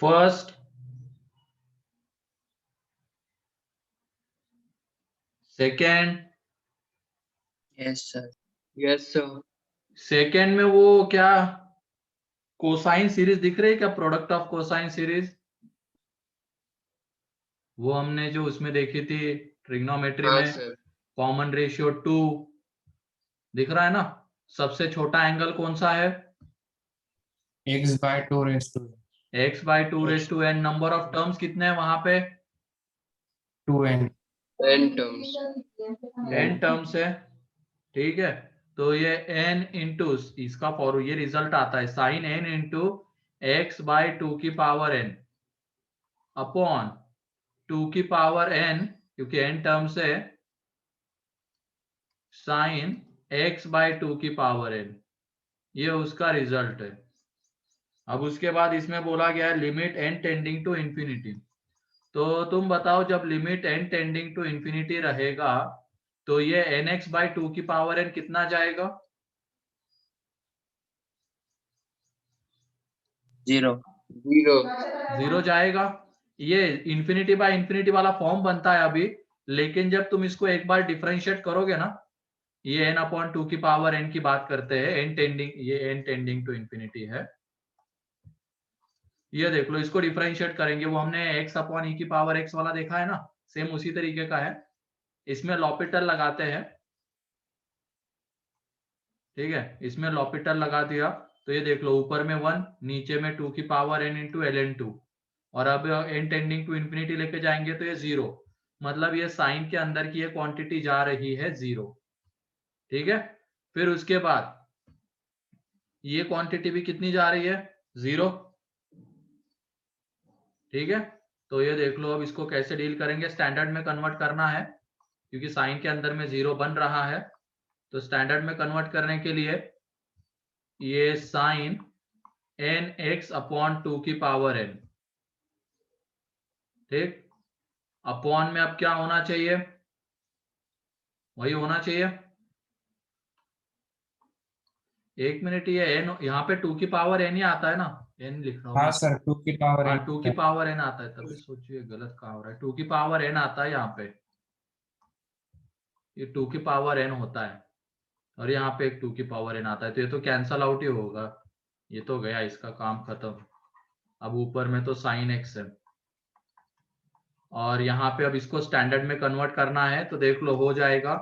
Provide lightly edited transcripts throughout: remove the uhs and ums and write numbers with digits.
First, second, yes sir. Yes sir. Second में वो क्या कोसाइन सीरीज दिख रही है क्या? प्रोडक्ट ऑफ कोसाइन सीरीज, वो हमने जो उसमें देखी थी ट्रिग्नोमेट्री हाँ में, सर। कॉमन रेशियो 2 दिख रहा है ना? सबसे छोटा एंगल कौन सा है? x/2 raised to x/2 number of terms कितने हैं वहां पे? 2n। n terms. n terms है, ठीक है। तो ये n इंटू इसका फॉर ये रिजल्ट आता है साइन n इंटू x/2 की पावर n अपॉन 2 की पावर n, क्योंकि n टर्म्स है, साइन x/2 की पावर n, ये उसका रिजल्ट है। अब उसके बाद इसमें बोला गया है limit n tending to infinity. तो तुम बताओ जब limit n tending to infinity रहेगा तो ये nx/2 की पावर n कितना जाएगा? 0। 0 जाएगा। ये इंफिनिटी बाय इंफिनिटी वाला फॉर्म बनता है अभी, लेकिन जब तुम इसको एक बार डिफरेंशिएट करोगे ना, ये n/2 की पावर n की बात करते हैं, n टेंडिंग, ये n टेंडिंग टू इंफिनिटी है। ये देख लो, इसको डिफरेंशिएट करेंगे, वो हमने x/e की पावर x वाला देखा है ना, सेम उसी तरीके का है। इसमें लॉपिटल लगाते हैं, ठीक है, इसमें लॉपिटल लगा दिया तो ये देख लो, ऊपर में 1, नीचे में 2 की पावर n इंटू ln2, और अब n टेंडिंग टू इंफिनिटी लेके जाएंगे तो ये 0, मतलब ये साइन के अंदर की ये क्वांटिटी जा रही है 0, ठीक है। फिर उसके बाद ये क्वांटिटी भी कितनी जा रही है? 0, ठीक है। तो ये देख लो, अब इसको कैसे डील करेंगे, स्टैंडर्ड में कन्वर्ट करना है क्योंकि साइन के अंदर में 0 बन रहा है। तो स्टैंडर्ड में कन्वर्ट करने के लिए ये साइन nx/2 की पावर n, ठीक, अपॉन में अब क्या होना चाहिए? वही होना चाहिए, एक मिनट, ये n यहाँ पे 2 की पावर n ही आता है ना, n लिख रहा हूँ। हाँ सर, 2 की पावर हाँ, n 2 की पावर n आता है, तभी सोचिए गलत कहाँ हो रहा है। 2 की पावर n आता है यहाँ पे, ये 2 की पावर n होता है, और यहाँ पे एक 2 की पावर n आता है, तो ये तो कैंसल आउट ही होगा, ये तो गया, इसका काम खत्म। अब ऊपर में तो साइन x है, और यहाँ पे अब इसको स्टैंडर्ड में कन्वर्ट करना है, तो देख लो हो जाएगा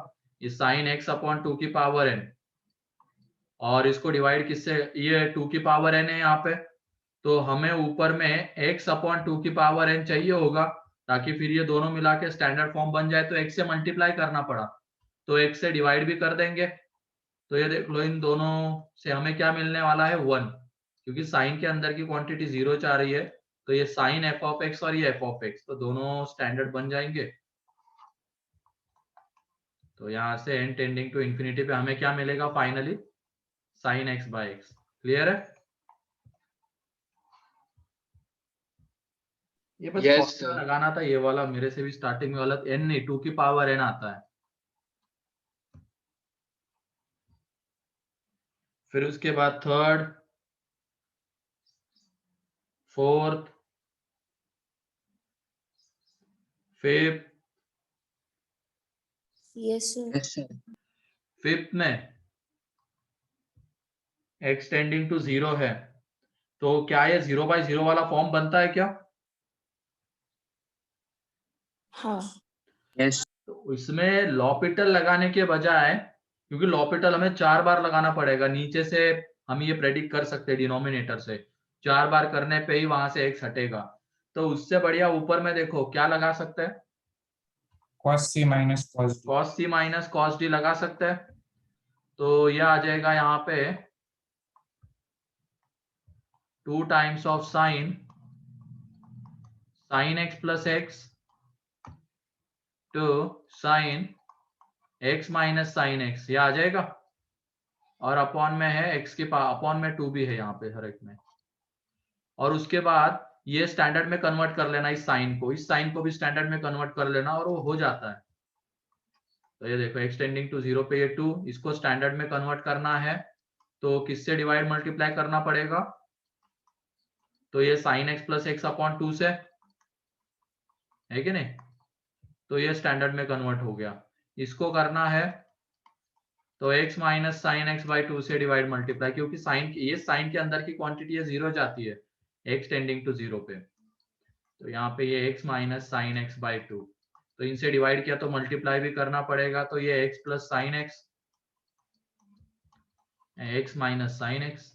ये साइन x/2 की पावर n, और इसको डिवाइड किससे, ये 2 की पावर n है यहाँ पे, तो हमें ऊपर में x/2 की पावर n चाहिए होगा, ताकि फिर ये दोनों मिला के स्टैंडर्ड फॉर्म बन जाए। तो x से मल्टीप्लाई करना पड़ा, तो x से डिवाइड भी कर देंगे, तो ये देख लो इन दोनों से हमें क्या मिलने वाला है? 1, क्योंकि साइन के अंदर की क्वांटिटी 0 चाह रही है, तो ये साइन f(x) और ये f(x), तो दोनों स्टैंडर्ड बन जाएंगे। तो यहाँ से n टेंडिंग टू इंफिनिटी पे हमें क्या मिलेगा फाइनली? Sign x/x। क्लियर है? ये बस Yes, फॉर्मूला sir. लगाना था, ये वाला मेरे से भी स्टार्टिंग में गलत, n नहीं 2 की पावर n आता है। फिर उसके बाद third, fourth, fifth, yes sir. Yes sir. Fifth में x टेंडिंग टू 0 है, तो क्या ये 0/0 वाला फॉर्म बनता है क्या? हाँ। यस। तो इसमें लॉपिटल लगाने के बजाय, क्योंकि लॉपिटल हमें 4 बार लगाना पड़ेगा, नीचे से हम ये प्रेडिक्ट कर सकते हैं डिनोमिनेटर से, 4 बार करने पे ही वहां से x हटेगा, तो उससे बढ़िया ऊपर में देखो क्या लगा सकते हैं, cos c minus cos d। cos c minus cos d लगा सकते हैं। तो यह आ जाएगा यहाँ पे 2 times of sine x plus x two sine x minus sine x, ये आ जाएगा, और अपॉन में है x के पास, अपॉन में 2 भी है यहाँ पे हर एक में, और उसके बाद ये स्टैंडर्ड में कन्वर्ट कर लेना, इस साइन को भी स्टैंडर्ड में कन्वर्ट कर लेना, और वो हो जाता है। तो ये देखो x टेंडिंग टू 0 पे ये 2, इसको स्टैंडर्ड में कन्वर्ट करना है तो किससे डिवाइड मल्टीप्लाई करना पड़ेगा? तो ये sign x plus x upon 2 से है कि नहीं, तो ये स्टैंडर्ड में कन्वर्ट हो गया। इसको करना है तो x minus sine x by 2 से डिवाइड मल्टीप्लाई, क्योंकि साइन, ये साइन के अंदर की क्वांटिटी है, जीरो जाती है x टेंडिंग टू जीरो पे, तो यहाँ पे ये x minus sine x by 2, तो इनसे डिवाइड किया तो मल्टीप्लाई भी करना पड़ेगा, तो ये x plus sine x, x minus sine x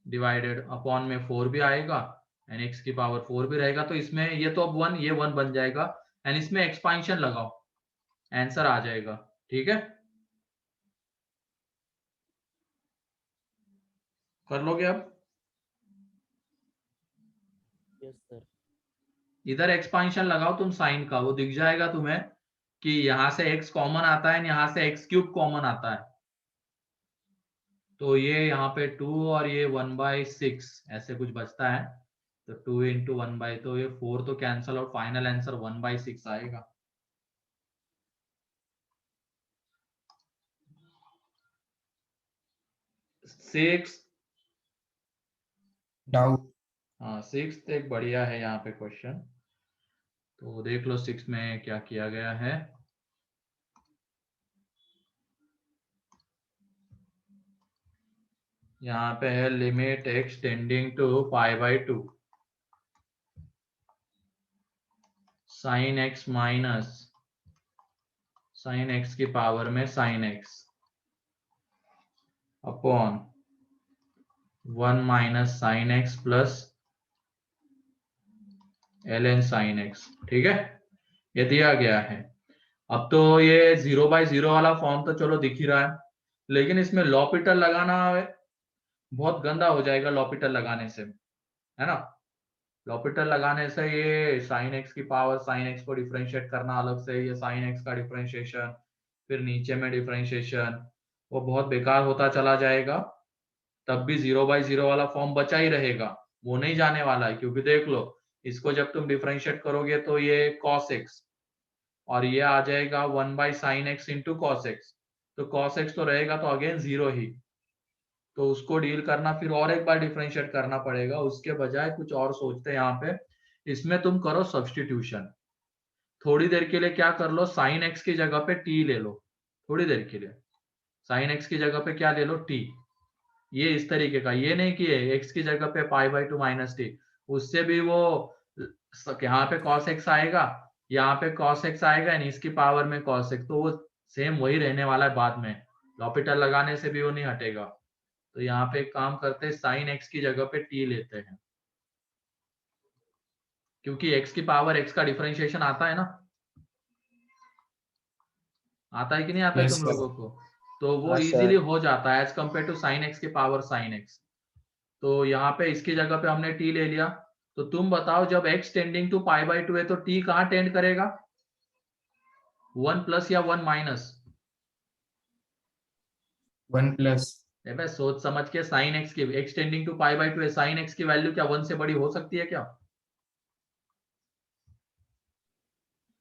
divided upon में 4 भी आएगा एंड x की पावर 4 भी रहेगा, तो इसमें ये तो अब 1, ये 1 बन जाएगा एंड इसमें एक्सपांशन लगाओ, आंसर आ जाएगा। ठीक है, कर लोगे अब? Yes sir. इधर एक्सपांशन लगाओ तुम साइन का, वो दिख जाएगा तुम्हें कि यहाँ से x कॉमन आता है, यहाँ से x क्यूब कॉमन आता है, तो ये यहाँ पे 2 और ये 1/6 ऐसे कुछ बचता है, तो 2 इंटू 1/, तो ये 4 तो कैंसल और फाइनल आंसर 1/6 आएगा। Six, doubt. हाँ 6 एक बढ़िया है यहाँ पे क्वेश्चन, तो देख लो 6 में क्या किया गया है। यहाँ पे है limit x tending to π/2 sine x minus sine x की पावर में sine x upon 1 minus sine x plus ln sine x। ठीक है, ये दिया गया है। अब तो ये 0/0 वाला फॉर्म तो चलो दिख ही रहा है, लेकिन इसमें लॉपिटल लगाना बहुत गंदा हो जाएगा, लॉपिटल लगाने से, है ना। लॉपिटल लगाने से ये साइन एक्स की पावर साइन एक्स को डिफरेंशिएट करना अलग से, ये साइन एक्स का डिफरेंशिएशन, फिर नीचे में डिफरेंशिएशन, वो बहुत बेकार होता चला जाएगा। तब भी 0/0 वाला फॉर्म बचा ही रहेगा, वो नहीं जाने वाला है, क्योंकि देख लो इसको जब तुम डिफरेंशिएट करोगे तो ये cos x और ये आ जाएगा 1/sin x into cos x, तो cos x तो रहेगा, तो अगेन जीरो ही, तो उसको डील करना फिर और एक बार डिफरेंशिएट करना पड़ेगा। उसके बजाय कुछ और सोचते हैं यहाँ पे, इसमें तुम करो सब्स्टिट्यूशन। थोड़ी देर के लिए क्या कर लो, साइन एक्स की जगह पे टी ले लो, थोड़ी देर के लिए साइन एक्स की जगह पे क्या ले लो, टी। ये इस तरीके का, ये नहीं कि एक्स की जगह पे π/2 माइनस टी, उससे भी वो यहाँ पे cos x आएगा, यहाँ पे cos x आएगा एंड इसकी पावर में cos x, तो वो सेम वही रहने वाला है बाद में, लॉपिटल लगाने से भी वो नहीं हटेगा। तो यहाँ पे एक काम करते हैं, साइन x की जगह पे t लेते हैं, क्योंकि x की पावर x का डिफरेंशिएशन आता है ना, आता है कि नहीं आता है Yes, तुम sir. लोगों को, तो वो हाँ, इजीली sir. हो जाता है as compare to sine x की पावर साइन x। तो यहाँ पे इसकी जगह पे हमने t ले लिया, तो तुम बताओ जब x टेंडिंग टू π/2 है तो t कहाँ टेंड करेगा, 1 प्लस या 1 माइनस? 1 प्लस। सोच समझ के, साइन x की, x टेंडिंग टू π/2 है, साइन x की वैल्यू क्या 1 से बड़ी हो सकती है क्या?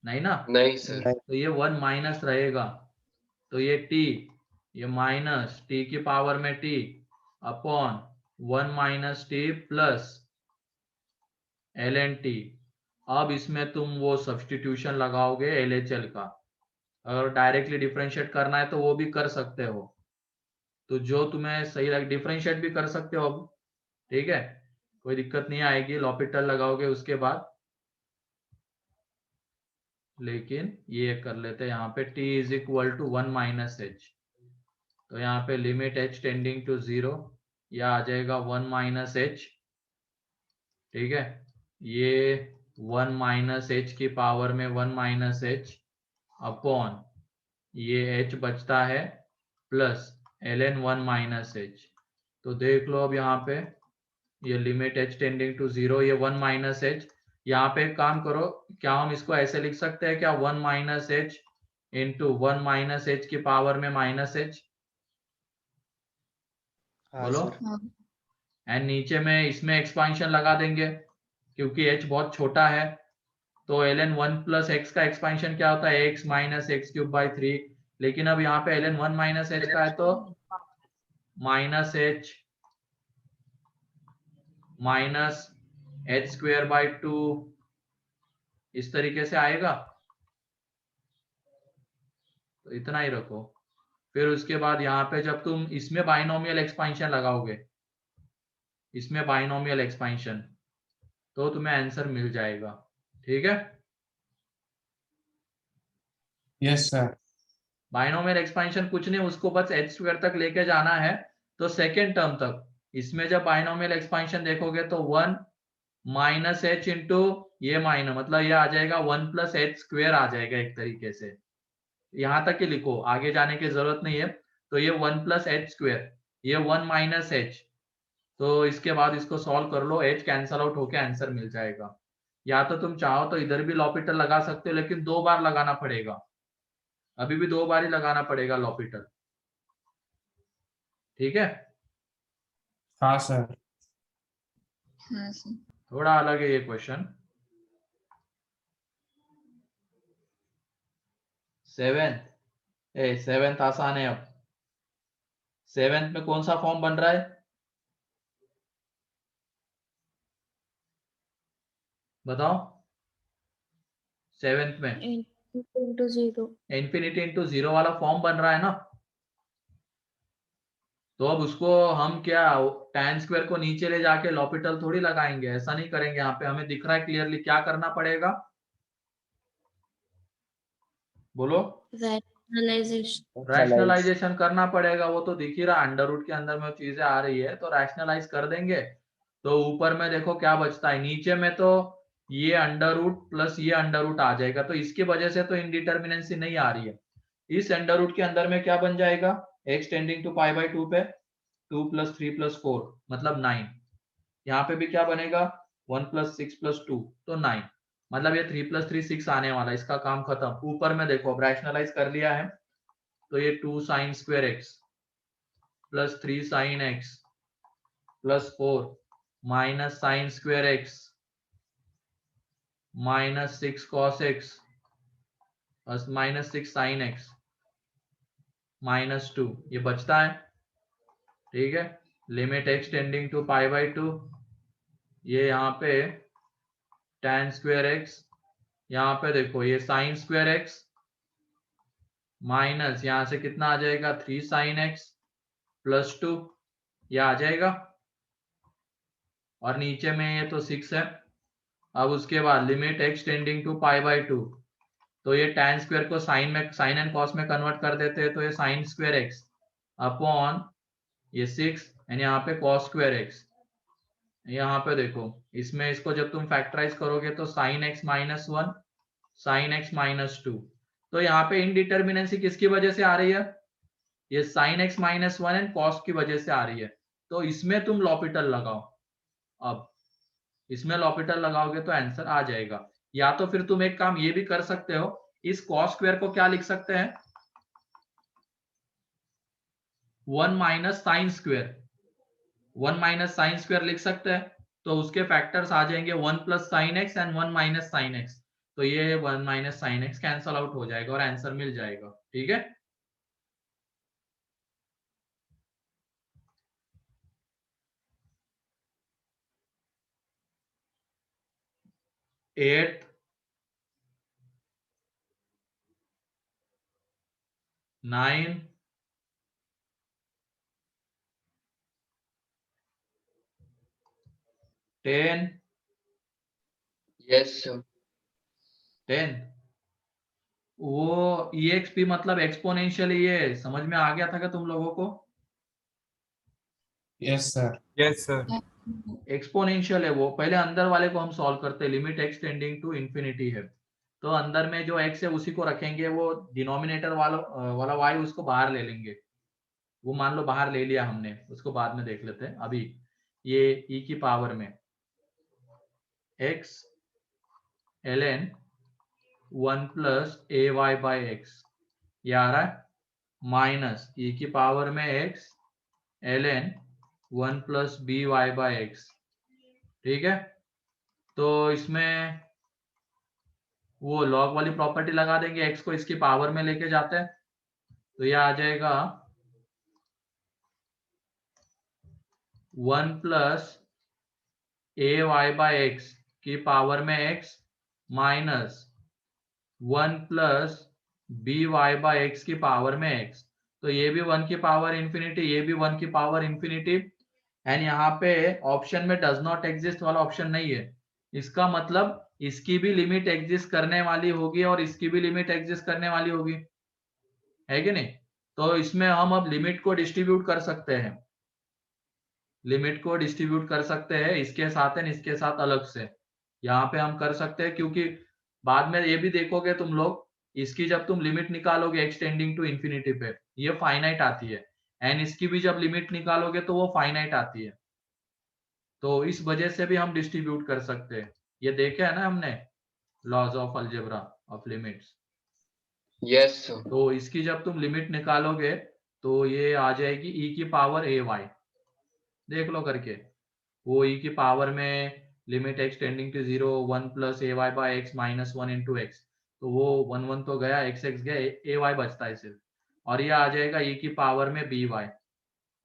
नहीं ना, नहीं सर। तो ये 1 माइनस रहेगा, तो ये t, ये माइनस t की पावर में t upon 1 minus t plus ln t। अब इसमें तुम वो सब्स्टिट्यूशन लगाओगे LHL का, अगर डायरेक्टली डिफरेंशिएट करना है तो वो भी कर सकते हो, तो जो तुम्हें सही लगे डिफरेंशिएट भी कर सकते हो अब, ठीक है, कोई दिक्कत नहीं आएगी, लॉपिटल लगाओगे उसके बाद। लेकिन ये कर लेते हैं यहाँ पे t is equal to 1 minus h, तो यहाँ पे लिमिट h टेंडिंग टू 0, या आ जाएगा 1 माइनस h। ठीक है, ये 1 माइनस h की पावर में 1 माइनस h अपॉन ये h बचता है प्लस ln 1 माइनस h। तो देख लो अब यहाँ पे ये लिमिट h टेंडिंग टू 0, ये 1 माइनस h, यहाँ पे एक काम करो, क्या हम इसको ऐसे लिख सकते हैं क्या, 1 minus h into 1 minus h की पावर में माइनस h, बोलो। एंड नीचे में इसमें एक्सपांशन लगा देंगे, क्योंकि h बहुत छोटा है, तो ln 1 प्लस x का एक्सपांशन क्या होता है, x minus x cube by 3, लेकिन अब यहाँ पे ln 1 माइनस h का है तो minus h minus H square by 2 इस तरीके से आएगा, तो इतना ही रखो। फिर उसके बाद यहाँ पे जब तुम इसमें बाइनोमियल एक्सपेंशन लगाओगे, इसमें बाइनोमियल एक्सपेंशन, तो तुम्हें आंसर मिल जाएगा। ठीक है, Yes, sir. बाइनोमियल एक्सपेंशन कुछ नहीं, उसको बस एच स्क्वायर तक लेके जाना है, तो सेकेंड टर्म तक। इसमें जब बाइनोमियल एक्सपेंशन देखोगे तो 1 माइनस एच इंटू ये माइनस, मतलब ये आ जाएगा 1 प्लस एच स्क्वेयर आ जाएगा एक तरीके से। यहां तक ही लिखो, आगे जाने की जरूरत नहीं है। तो ये 1 प्लस एच स्क्वेयर, ये 1 माइनस एच, तो इसके बाद इसको सॉल्व कर लो, एच कैंसल आउट होके आंसर मिल जाएगा। या तो तुम चाहो तो इधर भी लॉपिटल लगा सकते हो, लेकिन 2 बार लगाना पड़ेगा, अभी भी 2 बार ही लगाना पड़ेगा लॉपिटल। ठीक है, हाँ सर। हाँ सर। थोड़ा अलग है ये क्वेश्चन। 7th आसान है। अब 7th में कौन सा फॉर्म बन रहा है, बताओ। 7th में इंटू 0। इंफिनिटी इंटू 0 वाला फॉर्म बन रहा है ना, तो अब उसको हम क्या tan स्क्वायर को नीचे ले जाके लॉपिटल थोड़ी लगाएंगे, ऐसा नहीं करेंगे। यहाँ पे हमें दिख रहा है क्लियरली क्या करना पड़ेगा, बोलो। रैशनलाइजेशन करना पड़ेगा, वो तो दिख ही रहा, अंडर रूट के अंदर में चीजें आ रही है, तो रैशनलाइज कर देंगे। तो ऊपर में देखो क्या बचता है, नीचे में तो ये अंडर रूट प्लस ये अंडर रूट आ जाएगा, तो इसकी वजह से तो इनडिटर्मिनेंसी नहीं आ रही है। इस अंडर रूट के अंदर में क्या बन जाएगा, x tending to pi by 2 पे 2 प्लस 3 प्लस 4 मतलब 9। यहाँ पे भी क्या बनेगा, 1 प्लस 6 प्लस 2 तो 9, मतलब ये 3 प्लस 3 6 आने वाला, इसका काम खत्म। ऊपर में देखो अब रैशनलाइज कर लिया है, तो ये 2 sine square x plus 3 sine x plus 4 minus sine square x minus 6 cos x minus 6 sine x minus 2 ये बचता है। ठीक है, limit x tending to pi by 2, ये यहाँ पे tan स्क्वायर एक्स, यहाँ पे देखो ये साइन स्क्वायर एक्स माइनस यहाँ से कितना आ जाएगा 3 साइन एक्स प्लस 2, ये आ जाएगा, और नीचे में ये तो 6 है। अब उसके बाद limit x tending to pi by 2, तो ये tan स्क्वायर को साइन में, साइन एंड कॉस में कन्वर्ट कर देते हैं, तो ये साइन स्क्वायर एक्स अपॉन ये 6 एंड यहाँ पे कॉस स्क्वायर एक्स। यहाँ पे देखो इसमें इसको जब तुम फैक्टराइज करोगे तो sign x minus 1 sign x minus 2, तो यहाँ पे इनडिटर्मिनेंसी किसकी वजह से आ रही है, ये sign x minus 1 and cos की वजह से आ रही है। तो इसमें तुम लॉपिटल लगाओ, अब इसमें लॉपिटल लगाओगे तो आंसर आ जाएगा। या तो फिर तुम एक काम ये भी कर सकते हो, इस कॉस स्क्वायर को क्या लिख सकते हैं, 1 minus sine square, 1 minus sine square लिख सकते हैं, तो उसके फैक्टर्स आ जाएंगे 1 plus sine x and 1 minus sine x, तो ये 1 minus sine x cancel out हो जाएगा और आंसर मिल जाएगा। ठीक है, एट 9 10 Yes, sir. 10 वो EXP मतलब एक्सपोनेंशियल, ये समझ में आ गया था क्या तुम लोगों को, Yes, sir. Yes, sir. Exponential है वो। पहले अंदर वाले को हम सॉल्व करते हैं, limit x tending to infinity है, तो अंदर में जो x है उसी को रखेंगे, वो डिनोमिनेटर वाला y उसको बाहर ले लेंगे, वो मान लो बाहर ले लिया हमने, उसको बाद में देख लेते हैं। अभी ये e की पावर में x ln 1 plus a y by x, ये आ रहा है माइनस e की पावर में x ln 1 plus b y by x. ठीक है, तो इसमें वो लॉग वाली प्रॉपर्टी लगा देंगे, x को इसकी पावर में लेके जाते हैं, तो ये आ जाएगा 1 plus a y by x की पावर में x minus 1 plus b y by x की पावर में एक्स। तो ये भी 1 की पावर इंफिनिटी, ये भी 1 की पावर इंफिनिटी, एंड यहाँ पे ऑप्शन में डज नॉट एग्जिस्ट वाला ऑप्शन नहीं है। इसका मतलब इसकी भी लिमिट एग्जिस्ट करने वाली होगी और इसकी भी लिमिट एग्जिस्ट करने वाली होगी, है कि नहीं? तो इसमें हम अब लिमिट को डिस्ट्रीब्यूट कर सकते हैं, लिमिट को डिस्ट्रीब्यूट कर सकते हैं इसके साथ एंड इसके साथ अलग से। यहाँ पे हम कर सकते हैं क्योंकि बाद में ये भी देखोगे तुम लोग, इसकी जब तुम लिमिट निकालोगे एक्स टेंडिंग टू इंफिनिटी पे, ये फाइनाइट आती है, एंड इसकी भी जब लिमिट निकालोगे तो वो फाइनाइट आती है। तो इस वजह से भी हम डिस्ट्रीब्यूट कर सकते हैं। ये देखे है ना हमने, laws of algebra of limits. Yes, sir. तो इसकी जब तुम लिमिट निकालोगे तो ये आ जाएगी e की पावर ए वाई, देख लो करके। वो e की पावर में limit x tending to 0 1 plus a y by x minus 1 into x, तो वो 1 1 तो गया, x x गया, ए वाई बचता है सिर्फ, और ये आ जाएगा e की पावर में बी वाई।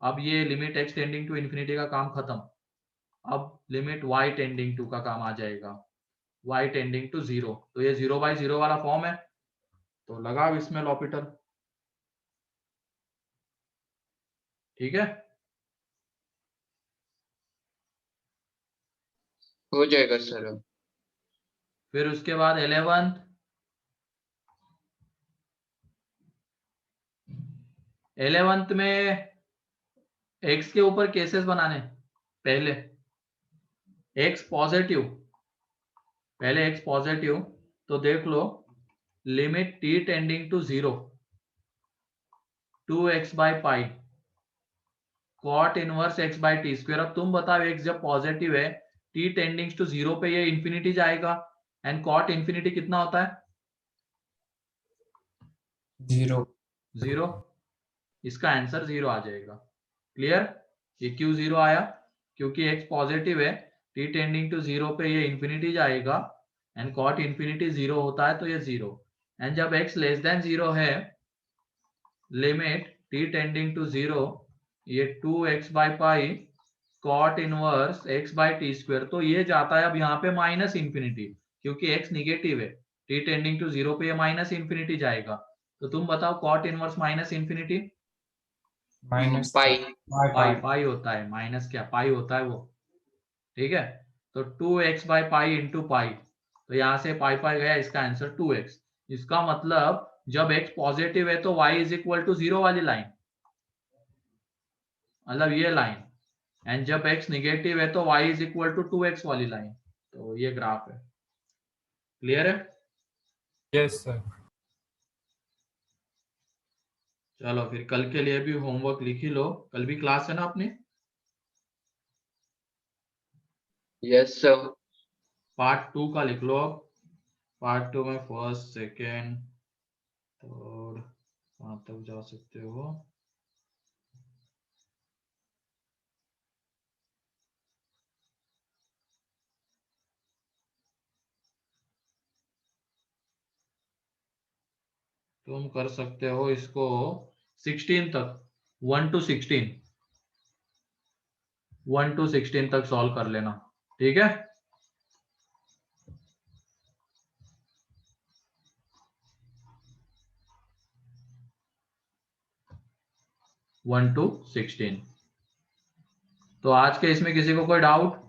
अब ये limit x tending to infinity का काम खत्म। अब लिमिट y टेंडिंग टू का काम आ जाएगा, y टेंडिंग टू 0। तो ये 0/0 वाला फॉर्म है, तो लगाओ इसमें लॉपिटल, ठीक है। हो जाएगा सर। फिर उसके बाद 11th में x के ऊपर केसेस बनाने, पहले x पॉजिटिव, पहले x पॉजिटिव, तो देख लो limit t tending to 0 2x by pi cot inverse x by T square. अब तुम बताओ x जब पॉजिटिव है, t टेंडिंग्स टू 0 पे ये इंफिनिटी जाएगा, एंड कॉट इंफिनिटी कितना होता है? 0। इसका आंसर 0 आ जाएगा। क्लियर? ये क्यों 0 आया? क्योंकि x पॉजिटिव है, t टेंडिंग टू 0 पे ये इंफिनिटी जाएगा, एंड कॉट इंफिनिटी 0 होता है तो ये 0, एंड जब x लेस देन 0 है, लिमिट t टेंडिंग टू 0 ये 2x by pi cot inverse x by T square, तो ये जाता है अब यहाँ पे माइनस इंफिनिटी, क्योंकि x निगेटिव है, t टेंडिंग टू 0 पे ये माइनस इंफिनिटी जाएगा। तो तुम बताओ cot inverse minus infinity minus pi. Pi होता है, माइनस क्या पाई होता है वो, ठीक है। तो 2x by pi into pi, तो यहाँ से पाई पाई गया, इसका आंसर 2x। इसका मतलब जब x पॉजिटिव है तो y इज इक्वल टू 0 वाली लाइन, मतलब ये लाइन, एंड जब x निगेटिव है तो y is equal to 2x वाली लाइन। तो ये ग्राफ है। क्लियर है? Yes sir. चलो फिर कल के लिए भी होमवर्क लिख ही लो, कल भी क्लास है ना अपनी। Yes, sir. पार्ट 2 का लिख लो अब। पार्ट 2 में फर्स्ट सेकेंड थर्ड वहां तक जा सकते हो। तुम कर सकते हो इसको 16 तक, 1 to 16, 1 to 16 तक सॉल्व कर लेना, ठीक है। One two 16। तो आज के इसमें किसी को कोई डाउट?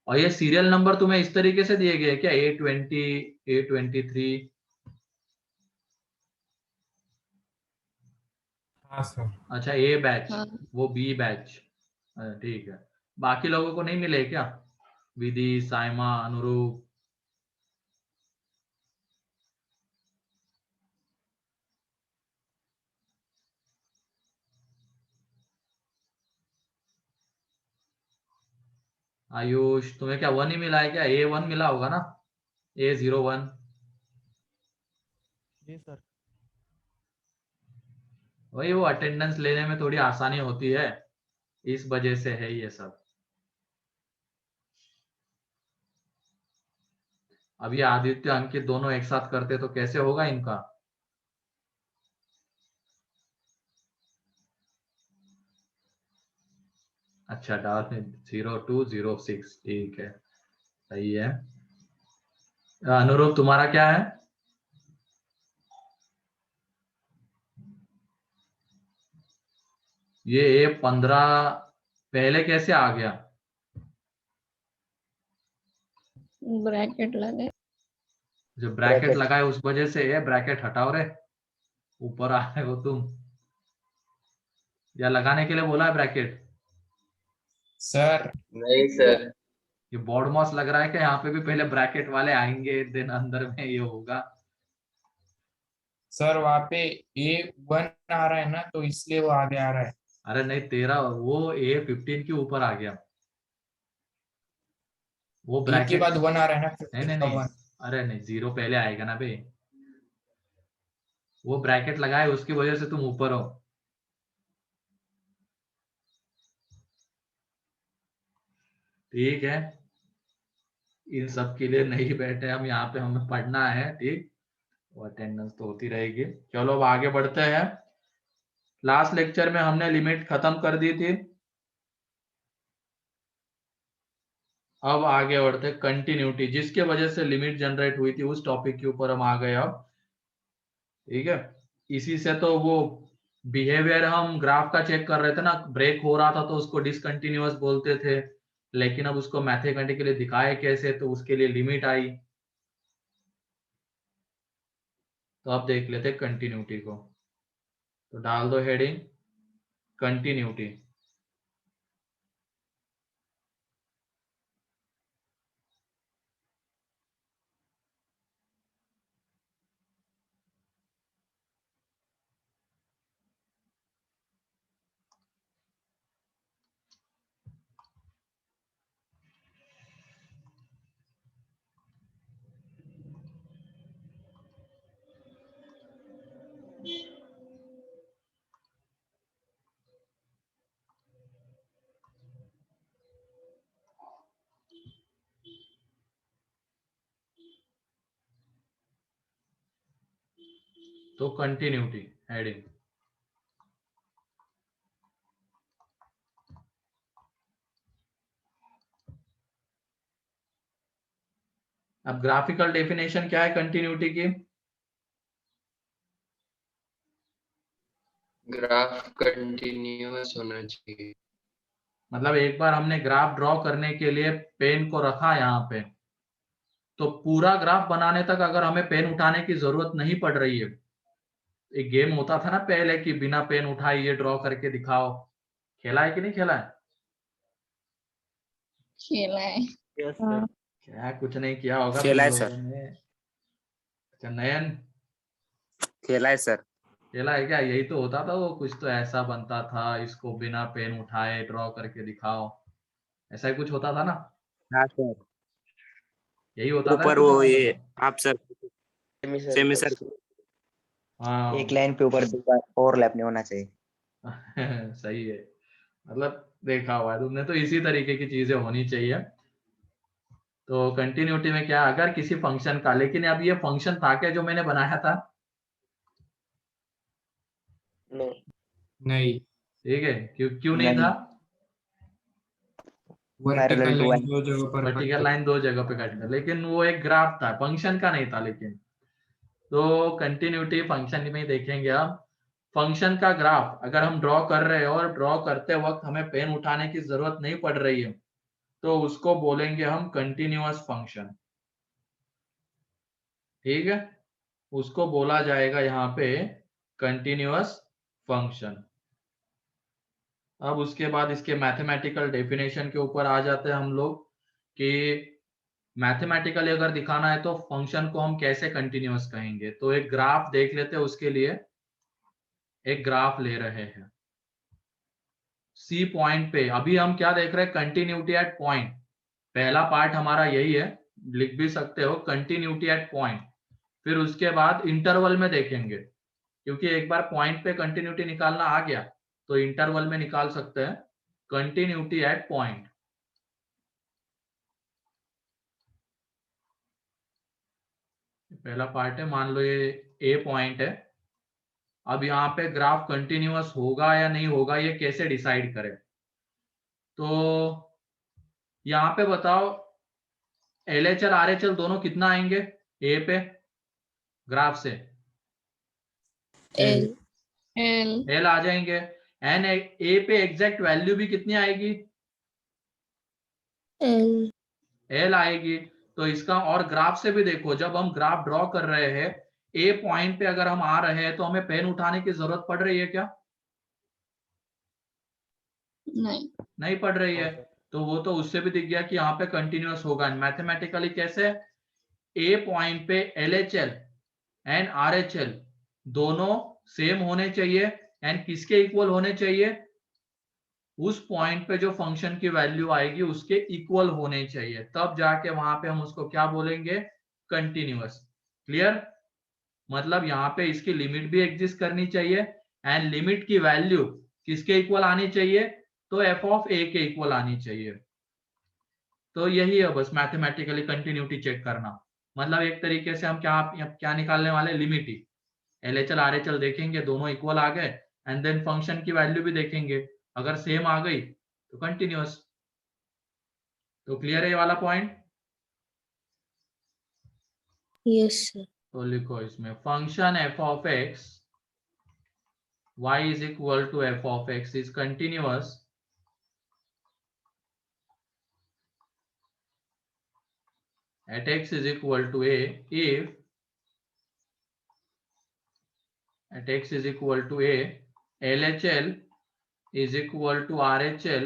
और ये सीरियल नंबर तुम्हें इस तरीके से दिए गए क्या? A20, A23? हाँ सर। अच्छा ए बैच, हाँ। वो बी बैच, ठीक है। बाकी लोगों को नहीं मिले क्या? विधि, साइमा, अनुरूप? आयुष, तुम्हें क्या 1 ही मिला है क्या? A1 मिला होगा ना, A01? जी सर। वही वो अटेंडेंस लेने में थोड़ी आसानी होती है, इस वजह से है ये सब। अब ये आदित्य अंकित दोनों एक साथ करते तो कैसे होगा इनका? अच्छा डाल 0206, ठीक है, सही है। अनुरूप तुम्हारा क्या है? ये A15 पहले कैसे आ गया? ब्रैकेट लगे। जो ब्रैकेट Bracket. लगाए उस वजह से ये ब्रैकेट हटाओ रे, ऊपर आ रहे हो तुम, या लगाने के लिए बोला है ब्रैकेट? सर नहीं सर। ये बोर्ड मॉस लग रहा है कि यहाँ पे भी पहले ब्रैकेट वाले आएंगे देन अंदर में ये होगा। सर वहाँ पे A1 आ रहा है ना, तो इसलिए वो आगे आ रहा है। अरे नहीं, तेरा वो A15 के ऊपर आ गया, वो A के ब्रैकेट। बाद 1 आ रहा है ना, नहीं 15 नहीं का नहीं, 1। अरे नहीं, 0 पहले आएगा ना बे, वो ब्रैकेट लगाए उसकी वजह से तुम ऊपर हो। ठीक है, इन सब के लिए नहीं बैठे हम यहाँ पे, हमें पढ़ना है, ठीक, और अटेंडेंस तो होती रहेगी। चलो अब आगे बढ़ते हैं। लास्ट लेक्चर में हमने लिमिट खत्म कर दी थी, अब आगे बढ़ते हैं कंटिन्यूटी, जिसके वजह से लिमिट जनरेट हुई थी, उस टॉपिक के ऊपर हम आ गए अब। ठीक है, इसी से तो वो बिहेवियर हम ग्राफ का चेक कर रहे थे ना, ब्रेक हो रहा था तो उसको डिसकंटिन्यूअस बोलते थे, लेकिन अब उसको मैथमेटिकली दिखाए कैसे, तो उसके लिए लिमिट आई। तो अब देख लेते कंटिन्यूटी को, तो डाल दो हेडिंग कंटिन्यूटी। तो कंटिन्यूटी हेडिंग, अब ग्राफिकल डेफिनेशन क्या है कंटिन्यूटी की? ग्राफ कंटिन्यूअस होना चाहिए। मतलब एक बार हमने ग्राफ ड्रॉ करने के लिए पेन को रखा यहाँ पे, तो पूरा ग्राफ बनाने तक अगर हमें पेन उठाने की जरूरत नहीं पड़ रही है, एक गेम होता था ना पहले कि बिना पेन उठाए ये ड्रॉ करके दिखाओ, खेला है कि नहीं खेला है? खेला है। Yes, क्या कुछ नहीं किया होगा खेला तुम है सर। लोगों ने। अच्छा नयन, खेला है सर। खेला है क्या? यही तो होता था, वो कुछ तो ऐसा बनता था, इसको बिना पेन उठाए ड्रॉ करके दिखाओ, ऐसा ही कुछ होता था ना, हाँ सर। यही होता था ऊपर कुछ वो और ये होता आप सर सेमी सर्कल था? हाँ एक लाइन पे ऊपर से ओवरलैप नहीं होना चाहिए। सही है, मतलब देखा हुआ है तुमने, तो इसी तरीके की चीजें होनी चाहिए। तो कंटिन्यूटी में क्या, अगर किसी फंक्शन का, लेकिन अब ये फंक्शन था क्या जो मैंने बनाया था? नहीं, ठीक है, क्यों क्यों नहीं नहीं। था? Vertical parallel to line one. दो जगह पर कट वर्टिकल कर। लाइन दो जगह पे कट कर, लेकिन वो एक ग्राफ था, फंक्शन का नहीं था। लेकिन तो कंटिन्यूटी फंक्शन में ही देखेंगे अब। फंक्शन का ग्राफ अगर हम ड्रॉ कर रहे हैं और ड्रॉ करते वक्त हमें पेन उठाने की जरूरत नहीं पड़ रही है, तो उसको बोलेंगे हम कंटिन्यूअस फंक्शन। ठीक है, उसको बोला जाएगा यहाँ पे कंटिन्यूअस फंक्शन। अब उसके बाद इसके मैथमेटिकल डेफिनेशन के ऊपर आ जाते हैं हम लोग, कि मैथमेटिकली अगर दिखाना है तो फंक्शन को हम कैसे कंटिन्यूअस कहेंगे। तो एक ग्राफ देख लेते हैं, उसके लिए एक ग्राफ ले रहे हैं सी पॉइंट पे। अभी हम क्या देख रहे हैं, कंटिन्यूटी एट पॉइंट, पहला पार्ट हमारा यही है, लिख भी सकते हो कंटिन्यूटी एट पॉइंट। फिर उसके बाद इंटरवल में देखेंगे, क्योंकि एक बार पॉइंट पे कंटिन्यूटी निकालना आ गया तो इंटरवल में निकाल सकते हैं कंटिन्यूटी एट पॉइंट। पहला पार्ट है, मान लो ये ए पॉइंट है। अब यहाँ पे ग्राफ कंटिन्यूअस होगा या नहीं होगा ये कैसे डिसाइड करें? तो यहाँ पे बताओ LHL RHL दोनों कितना आएंगे ए पे ग्राफ से? एल एल एल आ जाएंगे। एन ए पे एग्जैक्ट वैल्यू भी कितनी आएगी? एल एल आएगी। तो इसका और ग्राफ से भी देखो, जब हम ग्राफ ड्रॉ कर रहे हैं ए पॉइंट पे अगर हम आ रहे हैं तो हमें पेन उठाने की जरूरत पड़ रही है क्या? नहीं पड़ रही है। तो वो तो उससे भी दिख गया कि यहाँ पे कंटिन्यूअस होगा। मैथमेटिकली कैसे? ए पॉइंट पे LHL एंड RHL दोनों सेम होने चाहिए एंड किसके इक्वल होने चाहिए? उस पॉइंट पे जो फंक्शन की वैल्यू आएगी उसके इक्वल होने चाहिए, तब जाके वहां पे हम उसको क्या बोलेंगे? कंटिन्यूअस। क्लियर? मतलब यहाँ पे इसकी लिमिट भी एग्जिस्ट करनी चाहिए एंड लिमिट की वैल्यू किसके इक्वल आनी चाहिए? तो f ऑफ a के इक्वल आनी चाहिए। तो यही है बस मैथमेटिकली कंटिन्यूटी चेक करना। मतलब एक तरीके से हम क्या निकालने वाले? लिमिट ही। LHL RHL देखेंगे, दोनों इक्वल आ गए एंड देन फंक्शन की वैल्यू भी देखेंगे, अगर सेम आ गई तो कंटिन्यूअस। तो क्लियर है ये वाला पॉइंट? Yes sir. तो लिखो इसमें function f of x y is equal to f of x is continuous at x is equal to a if at x is equal to a LHL is equal to RHL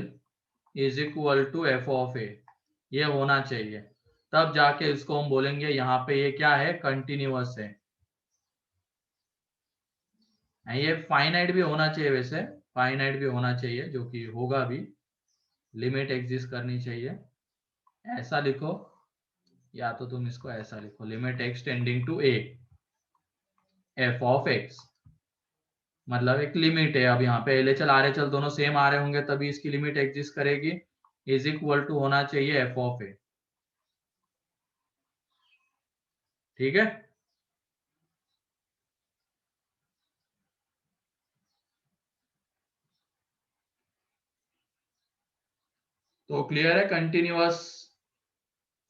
is equal to f of a। ये होना चाहिए, तब जाके इसको हम बोलेंगे यहाँ पे ये क्या है? कंटिन्यूअस है। ये फाइनाइट भी होना चाहिए, वैसे फाइनाइट भी होना चाहिए, जो कि होगा भी। लिमिट एग्जिस्ट करनी चाहिए। ऐसा लिखो, या तो तुम इसको ऐसा लिखो, limit x tending to a f of x। मतलब एक लिमिट है। अब यहाँ पे LHL RHL दोनों सेम आ रहे होंगे तभी इसकी लिमिट एग्जिस्ट करेगी। इज इक्वल टू होना चाहिए f ऑफ a। ठीक है? तो क्लियर है? कंटिन्यूअस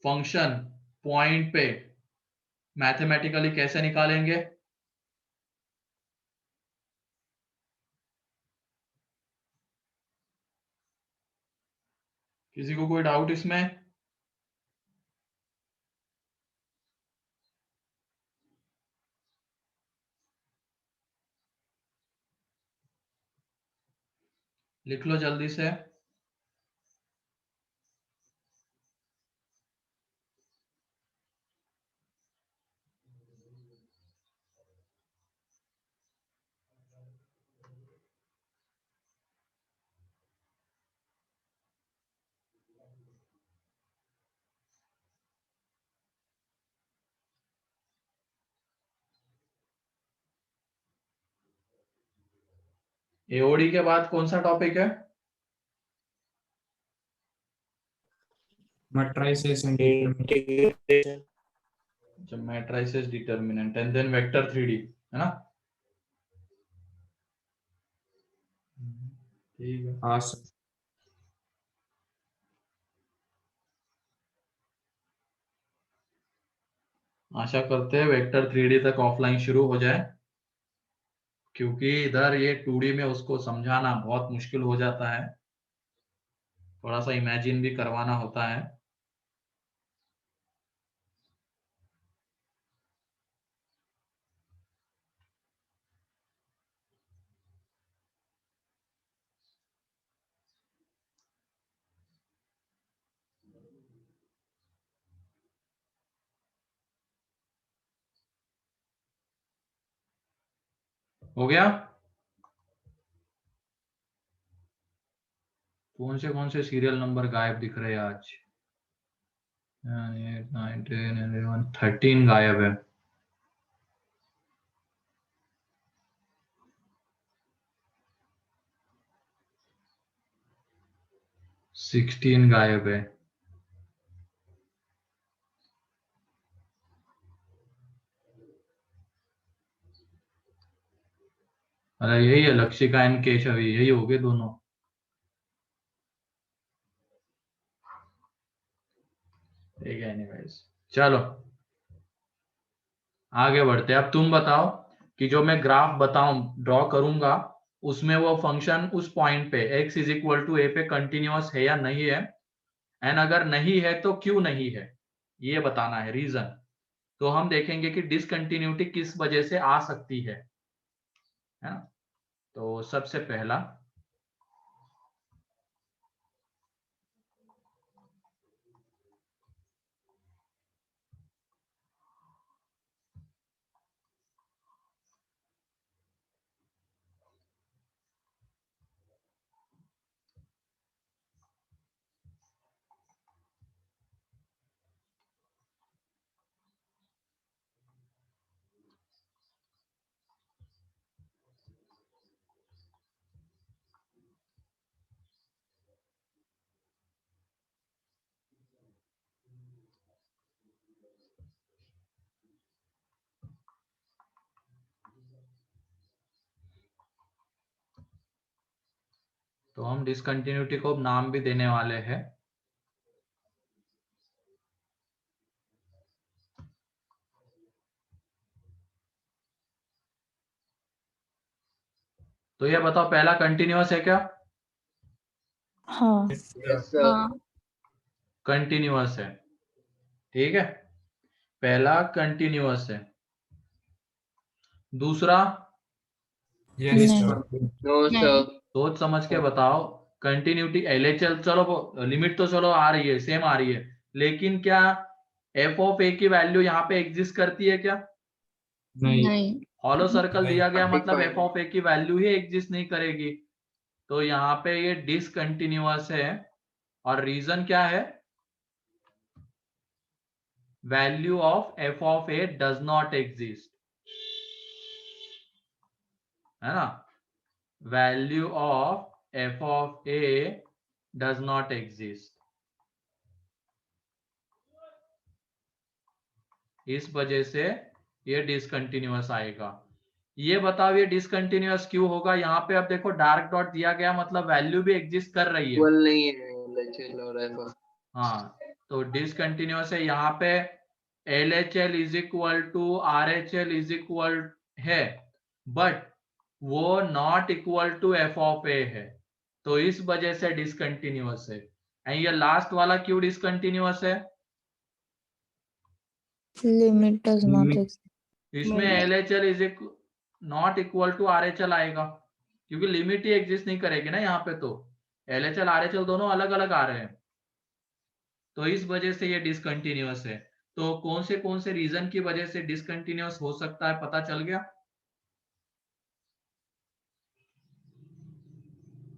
फंक्शन पॉइंट पे मैथमेटिकली कैसे निकालेंगे? किसी को कोई डाउट इसमें? लिख लो जल्दी से। एओडी के बाद कौन सा टॉपिक है? matrices and determinant. जब matrices determinant and then vector 3D है ना? ठीक है। हाँ सर। आशा करते हैं वेक्टर 3D तक ऑफलाइन शुरू हो जाए, क्योंकि इधर ये 2D में उसको समझाना बहुत मुश्किल हो जाता है। थोड़ा सा इमेजिन भी करवाना होता है। हो गया? कौन से सीरियल नंबर गायब दिख रहे हैं आज? 8, 9, 10, 11, 13 गायब है। सिक्सटीन गायब है। अरे यही है, लक्षिका एंड केशव, यही हो गए दोनों। ठीक है एनीवेज, चलो आगे बढ़ते हैं। अब तुम बताओ कि जो मैं ग्राफ बताऊं ड्रॉ करूंगा उसमें वो फंक्शन उस पॉइंट पे x is equal to a पे कंटिन्यूअस है या नहीं है, एंड अगर नहीं है तो क्यों नहीं है, ये बताना है रीजन। तो हम देखेंगे कि डिसकंटिन्यूटी किस वजह से आ सकती है ना। तो सबसे पहला तो हम डिसकंटिन्यूटी को नाम भी देने वाले हैं। तो ये बताओ पहला कंटिन्यूअस है क्या? हाँ यस सर। हाँ कंटिन्यूअस है, ठीक है, पहला कंटिन्यूअस है। दूसरा यस नहीं। सर। नो नहीं सर। सोच समझ के बताओ। कंटिन्यूटी एलएचएल चलो लिमिट तो चलो आ रही है, सेम आ रही है, लेकिन क्या एफ ऑफ ए की वैल्यू यहाँ पे एग्जिस्ट करती है क्या? नहीं। नहीं हॉलो सर्कल नहीं। दिया गया ठीक मतलब पॉइंट। एफ ऑफ ए की वैल्यू ही एग्जिस्ट नहीं करेगी। तो यहाँ पे ये डिसकंटिन्यूअस है, और रीजन क्या है? Value of F of A does not exist, है ना, value of F of A does not exist. इस वजह से ये डिसकंटिन्यूअस आएगा। ये बताओ ये डिसकंटिन्यूअस क्यों होगा? यहाँ पे अब देखो डार्क डॉट दिया गया मतलब वैल्यू भी एग्जिस्ट कर रही है। इक्वल नहीं है LHL और FF। हाँ, तो डिसकंटिन्यूअस है यहाँ पे। L H L is equal to R H L is equal है, बट वो not equal to F of A है, तो इस वजह से डिसकंटिन्यूअस है। एंड ये लास्ट वाला क्यों डिसकंटिन्यूअस है? Limit does not Limit- exist. इसमें L H L is not equal to R H L आएगा, क्योंकि लिमिट ही एग्जिस्ट नहीं करेगी ना यहाँ पे। तो L H L R H L दोनों अलग अलग आ रहे हैं, तो इस वजह से ये डिसकंटिन्यूअस है। तो कौन से रीजन की वजह से डिसकंटिन्यूअस हो सकता है, पता चल गया?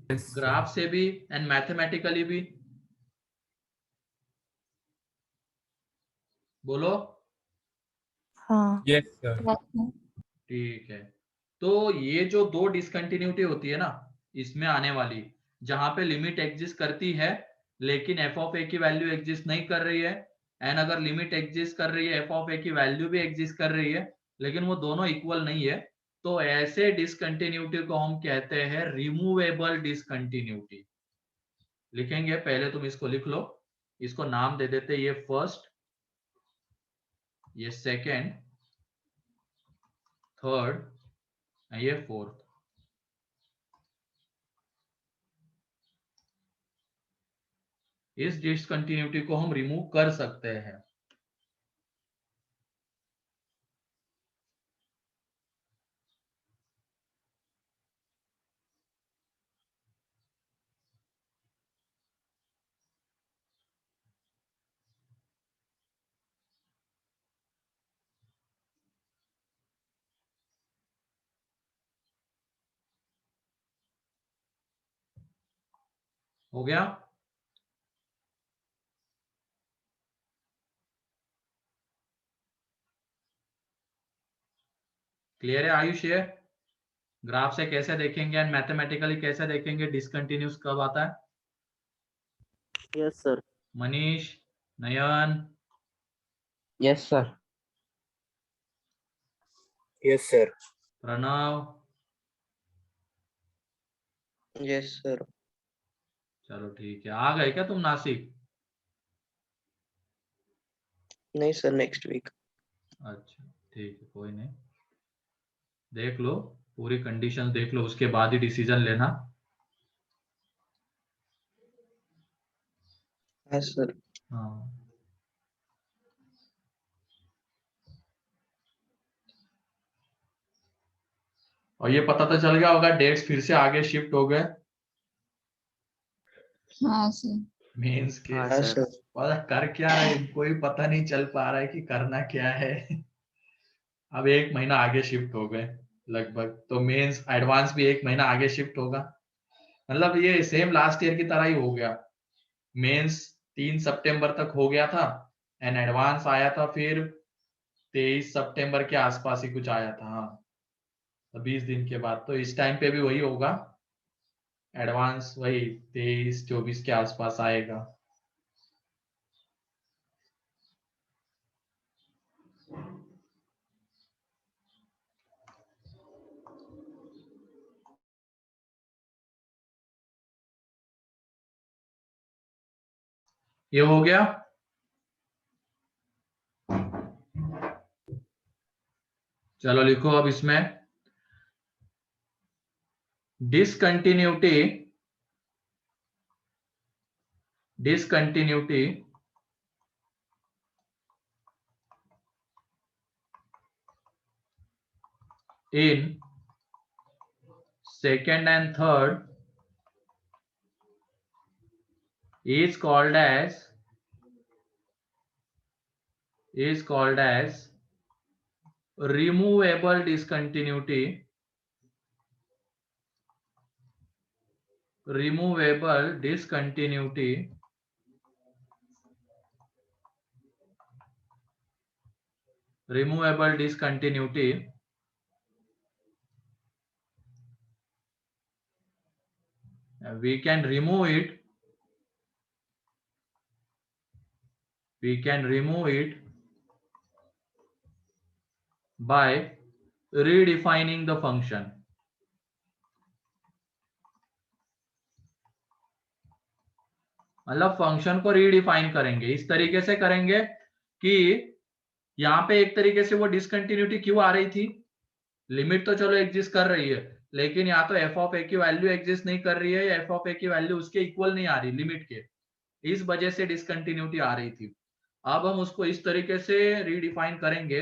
yes, sir. ग्राफ से भी एंड मैथमेटिकली भी, बोलो। हाँ Yes, sir. ठीक है, तो ये जो दो डिसकंटिन्यूटी होती है ना इसमें आने वाली, जहां पे लिमिट एग्जिस्ट करती है लेकिन एफ ऑफ ए की वैल्यू एग्जिस्ट नहीं कर रही है, एंड अगर लिमिट एग्जिस्ट कर रही है एफ ऑफ ए की वैल्यू भी एग्जिस्ट कर रही है, लेकिन वो दोनों इक्वल नहीं है, तो ऐसे डिसकंटिन्यूटी को हम कहते हैं रिमूवेबल डिसकंटिन्यूटी। लिखेंगे, पहले तुम इसको लिख लो, इसको नाम दे देते, ये फर्स्ट, ये सेकेंड, थर्ड, ये फोर्थ। इस डिसकंटिन्यूटी को हम रिमूव कर सकते हैं। हो गया? क्लियर है आयुष? ये ग्राफ से कैसे देखेंगे एंड मैथमेटिकली कैसे देखेंगे डिसकंटिन्यूस कब आता है? Yes sir. Manish, Nayan, yes sir. Yes sir. Pranav, yes sir. चलो ठीक है। आ गए क्या तुम नासिक? नहीं सर, नेक्स्ट वीक। अच्छा ठीक है, कोई नहीं, देख लो पूरी कंडीशन देख लो, उसके बाद ही डिसीजन लेना। हाँ सर। हाँ और ये पता तो चल गया होगा डेट्स फिर से आगे शिफ्ट हो गए हाँ सर। मेंस के। हाँ हाँ सर। सर। पता कर क्या रहे हैं, कोई पता नहीं चल पा रहा है कि करना क्या है। अब 1 महीना आगे शिफ्ट हो गए लगभग, तो मेंस एडवांस भी 1 महीना आगे शिफ्ट होगा। मतलब ये सेम लास्ट ईयर की तरह ही हो गया, मेंस 3 सितंबर तक हो गया था एंड एडवांस आया था फिर 23 सितंबर के आसपास ही कुछ आया था। हाँ तो 20 दिन के बाद, तो इस टाइम पे भी वही होगा, एडवांस वही 23-24 के आसपास आएगा। ये हो गया। चलो लिखो अब इसमें discontinuity in second and third is called as removable discontinuity. Removable discontinuity we can remove it by redefining the function. मतलब फंक्शन को रीडिफाइन करेंगे, इस तरीके से करेंगे कि यहाँ पे एक तरीके से वो डिसकंटिन्यूटी क्यों आ रही थी, लिमिट तो चलो एग्जिस्ट कर रही है, लेकिन यहाँ तो एफ ऑफ ए की वैल्यू एग्जिस्ट नहीं कर रही है, एफ ऑफ ए की वैल्यू उसके इक्वल नहीं आ रही लिमिट के, इस वजह से डिसकंटिन्यूटी आ रही थी। अब हम उसको इस तरीके से रीडिफाइन करेंगे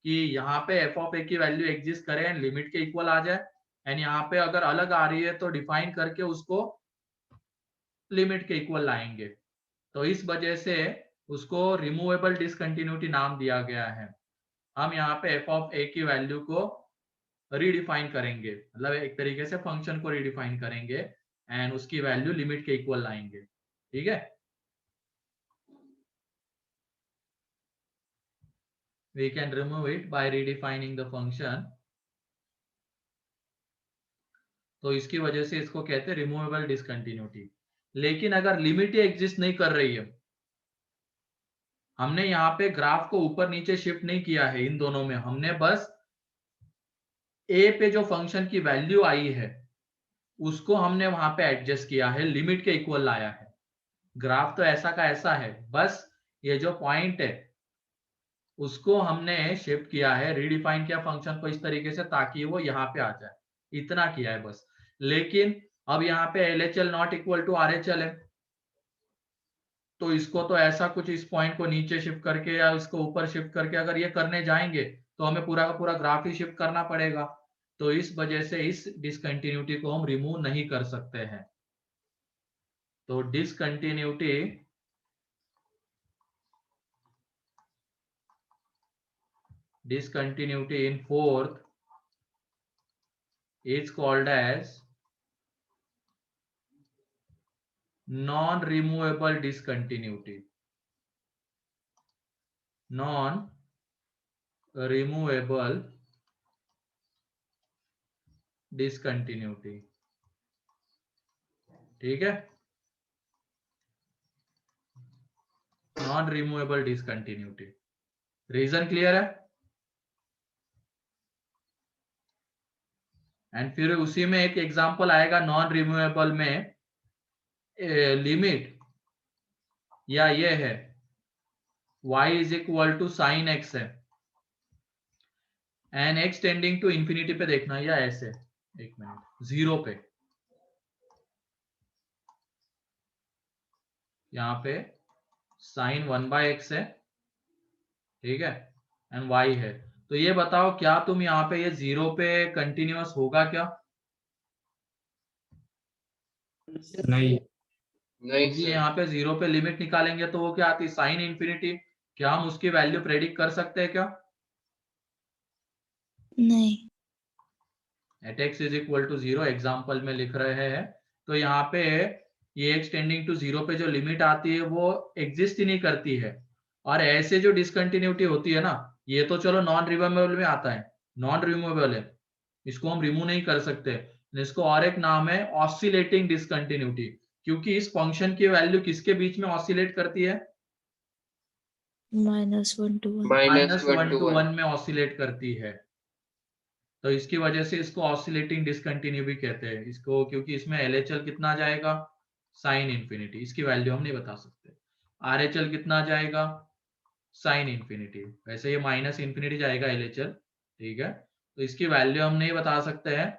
कि यहाँ पे एफ ऑफ ए की वैल्यू एग्जिस्ट करे एंड लिमिट के इक्वल आ जाए, एंड यहाँ पे अगर अलग आ रही है तो डिफाइन करके उसको लिमिट के इक्वल लाएंगे। तो इस वजह से उसको रिमूवेबल डिसकंटिन्यूटी नाम दिया गया है। हम यहाँ पे एफ ऑफ ए की वैल्यू को रीडिफाइन करेंगे, मतलब एक तरीके से फंक्शन को रीडिफाइन करेंगे एंड उसकी वैल्यू लिमिट के इक्वल लाएंगे। ठीक है, we can remove it by redefining the function. तो इसकी वजह से इसको कहते हैं रिमूवेबल डिसकंटिन्यूटी। लेकिन अगर लिमिट ही एग्जिस्ट नहीं कर रही है, हमने यहाँ पे ग्राफ को ऊपर नीचे शिफ्ट नहीं किया है, इन दोनों में हमने बस ए पे जो फंक्शन की वैल्यू आई है उसको हमने वहां पे एडजस्ट किया है, लिमिट के इक्वल लाया है। ग्राफ तो ऐसा का ऐसा है, बस ये जो पॉइंट है उसको हमने शिफ्ट किया है, रीडिफाइन किया फंक्शन को इस तरीके से ताकि वो यहाँ पे आ जाए, इतना किया है बस। लेकिन अब यहाँ पे LHL not equal to RHL है, तो इसको तो ऐसा कुछ इस पॉइंट को नीचे शिफ्ट करके या इसको ऊपर शिफ्ट करके अगर ये करने जाएंगे तो हमें पूरा का पूरा ग्राफ ही शिफ्ट करना पड़ेगा। तो इस वजह से इस डिसकंटिन्यूटी को हम रिमूव नहीं कर सकते हैं। तो discontinuity in fourth is called as non-removable discontinuity. Non-removable discontinuity. ठीक है, non removable discontinuity. Reason clear है? एंड फिर उसी में एक एग्जांपल आएगा नॉन रिमूवेबल में, लिमिट या ये है y is equal to sine x है and x tending to infinity पे देखना या ऐसे, एक मिनट, 0 पे, यहाँ पे साइन 1/x है, ठीक है, एंड y है। तो ये बताओ क्या तुम यहाँ पे ये 0 पे कंटिन्यूअस होगा क्या? नहीं। नहीं क्योंकि सर। यहाँ पे 0 पे लिमिट निकालेंगे तो वो क्या आती है, साइन इंफिनिटी। क्या हम उसकी वैल्यू प्रेडिक्ट कर सकते हैं क्या? नहीं। At x is equal to 0 example में लिख रहे हैं, तो यहाँ पे ये एक्स टेंडिंग टू 0 पे जो लिमिट आती है वो एग्जिस्ट ही नहीं करती है। और ऐसे जो डिसकंटिन्यूटी होती है ना, ये तो चलो नॉन रिमूवेबल में आता है, नॉन रिमूवेबल है, इसको हम रिमूव नहीं कर सकते। इसको और एक नाम है ऑसिलेटिंग डिसकंटिन्यूटी, क्योंकि इस फंक्शन की वैल्यू किसके बीच में ऑसिलेट करती है? -1 to 1। -1 to 1 में ऑसिलेट करती है। तो इसकी वजह से इसको ऑसिलेटिंग डिसकंटिन्यू भी कहते हैं इसको, क्योंकि इसमें LHL कितना जाएगा, साइन इंफिनिटी, इसकी वैल्यू हम नहीं बता सकते। RHL कितना जाएगा, साइन इंफिनिटी, वैसे ये माइनस इंफिनिटी जाएगा LHL, ठीक है, तो इसकी वैल्यू हम नहीं बता सकते हैं।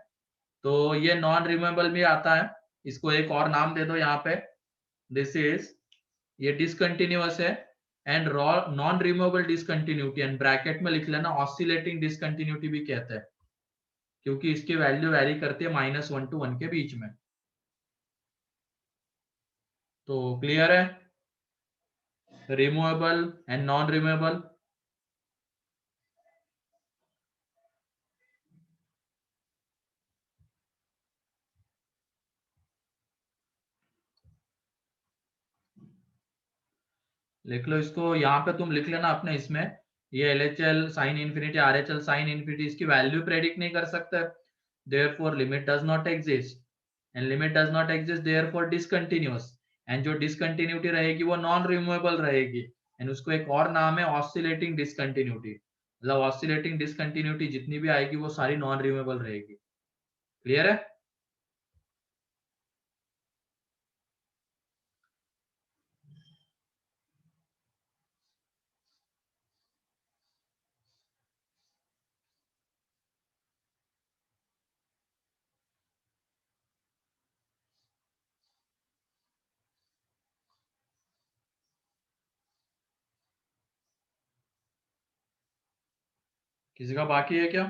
तो ये नॉन रिमूवेबल भी आता है, इसको एक और नाम दे दो यहाँ पे, दिस इज, ये डिसकंटिन्यूअस है and non removable discontinuity, and bracket में लिख लेना ऑसिलेटिंग डिसकंटिन्यूटी भी कहते हैं, क्योंकि इसकी वैल्यू वेरी करती है -1 to 1 के बीच में। तो क्लियर है, रिमूवेबल एंड नॉन रिमूवेबल। लिख लो इसको, यहाँ पे तुम लिख लेना अपने इसमें, ये LHL sign infinity, RHL sign infinity, इसकी वैल्यू प्रेडिक्ट नहीं कर सकते, therefore limit does not exist, and limit does not exist therefore discontinuous, and जो डिसकंटिन्यूटी रहेगी वो नॉन रिमूवेबल रहेगी, एंड उसको एक और नाम है ऑसिलेटिंग डिसकंटिन्यूटी, मतलब ऑसिलेटिंग डिसकंटिन्यूटी जितनी भी आएगी वो सारी नॉन रिमूवेबल रहेगी। क्लियर है? किसी का बाकी है क्या?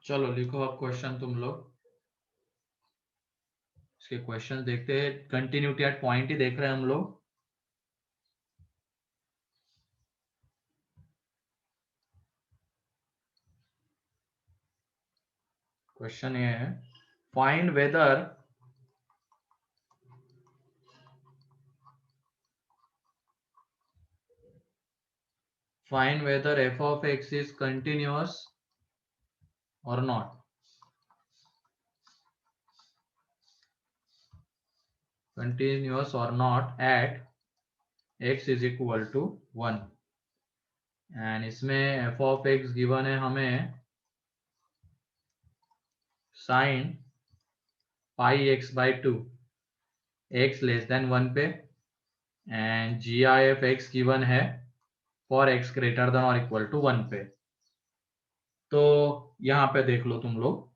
चलो लिखो अब क्वेश्चन तुम लोग, इसके क्वेश्चन देखते हैं, कंटिन्यूटी एट पॉइंट ही देख रहे हैं हम लोग। क्वेश्चन ये है, find weather f of x is continuous or not. Continuous or not at x is equal to 1, and इसमें f of x given है हमें sin pi x by 2, x less than 1 पे, and gif x given है for x greater than or equal to 1 पे। तो यहाँ पे देख लो तुम लोग,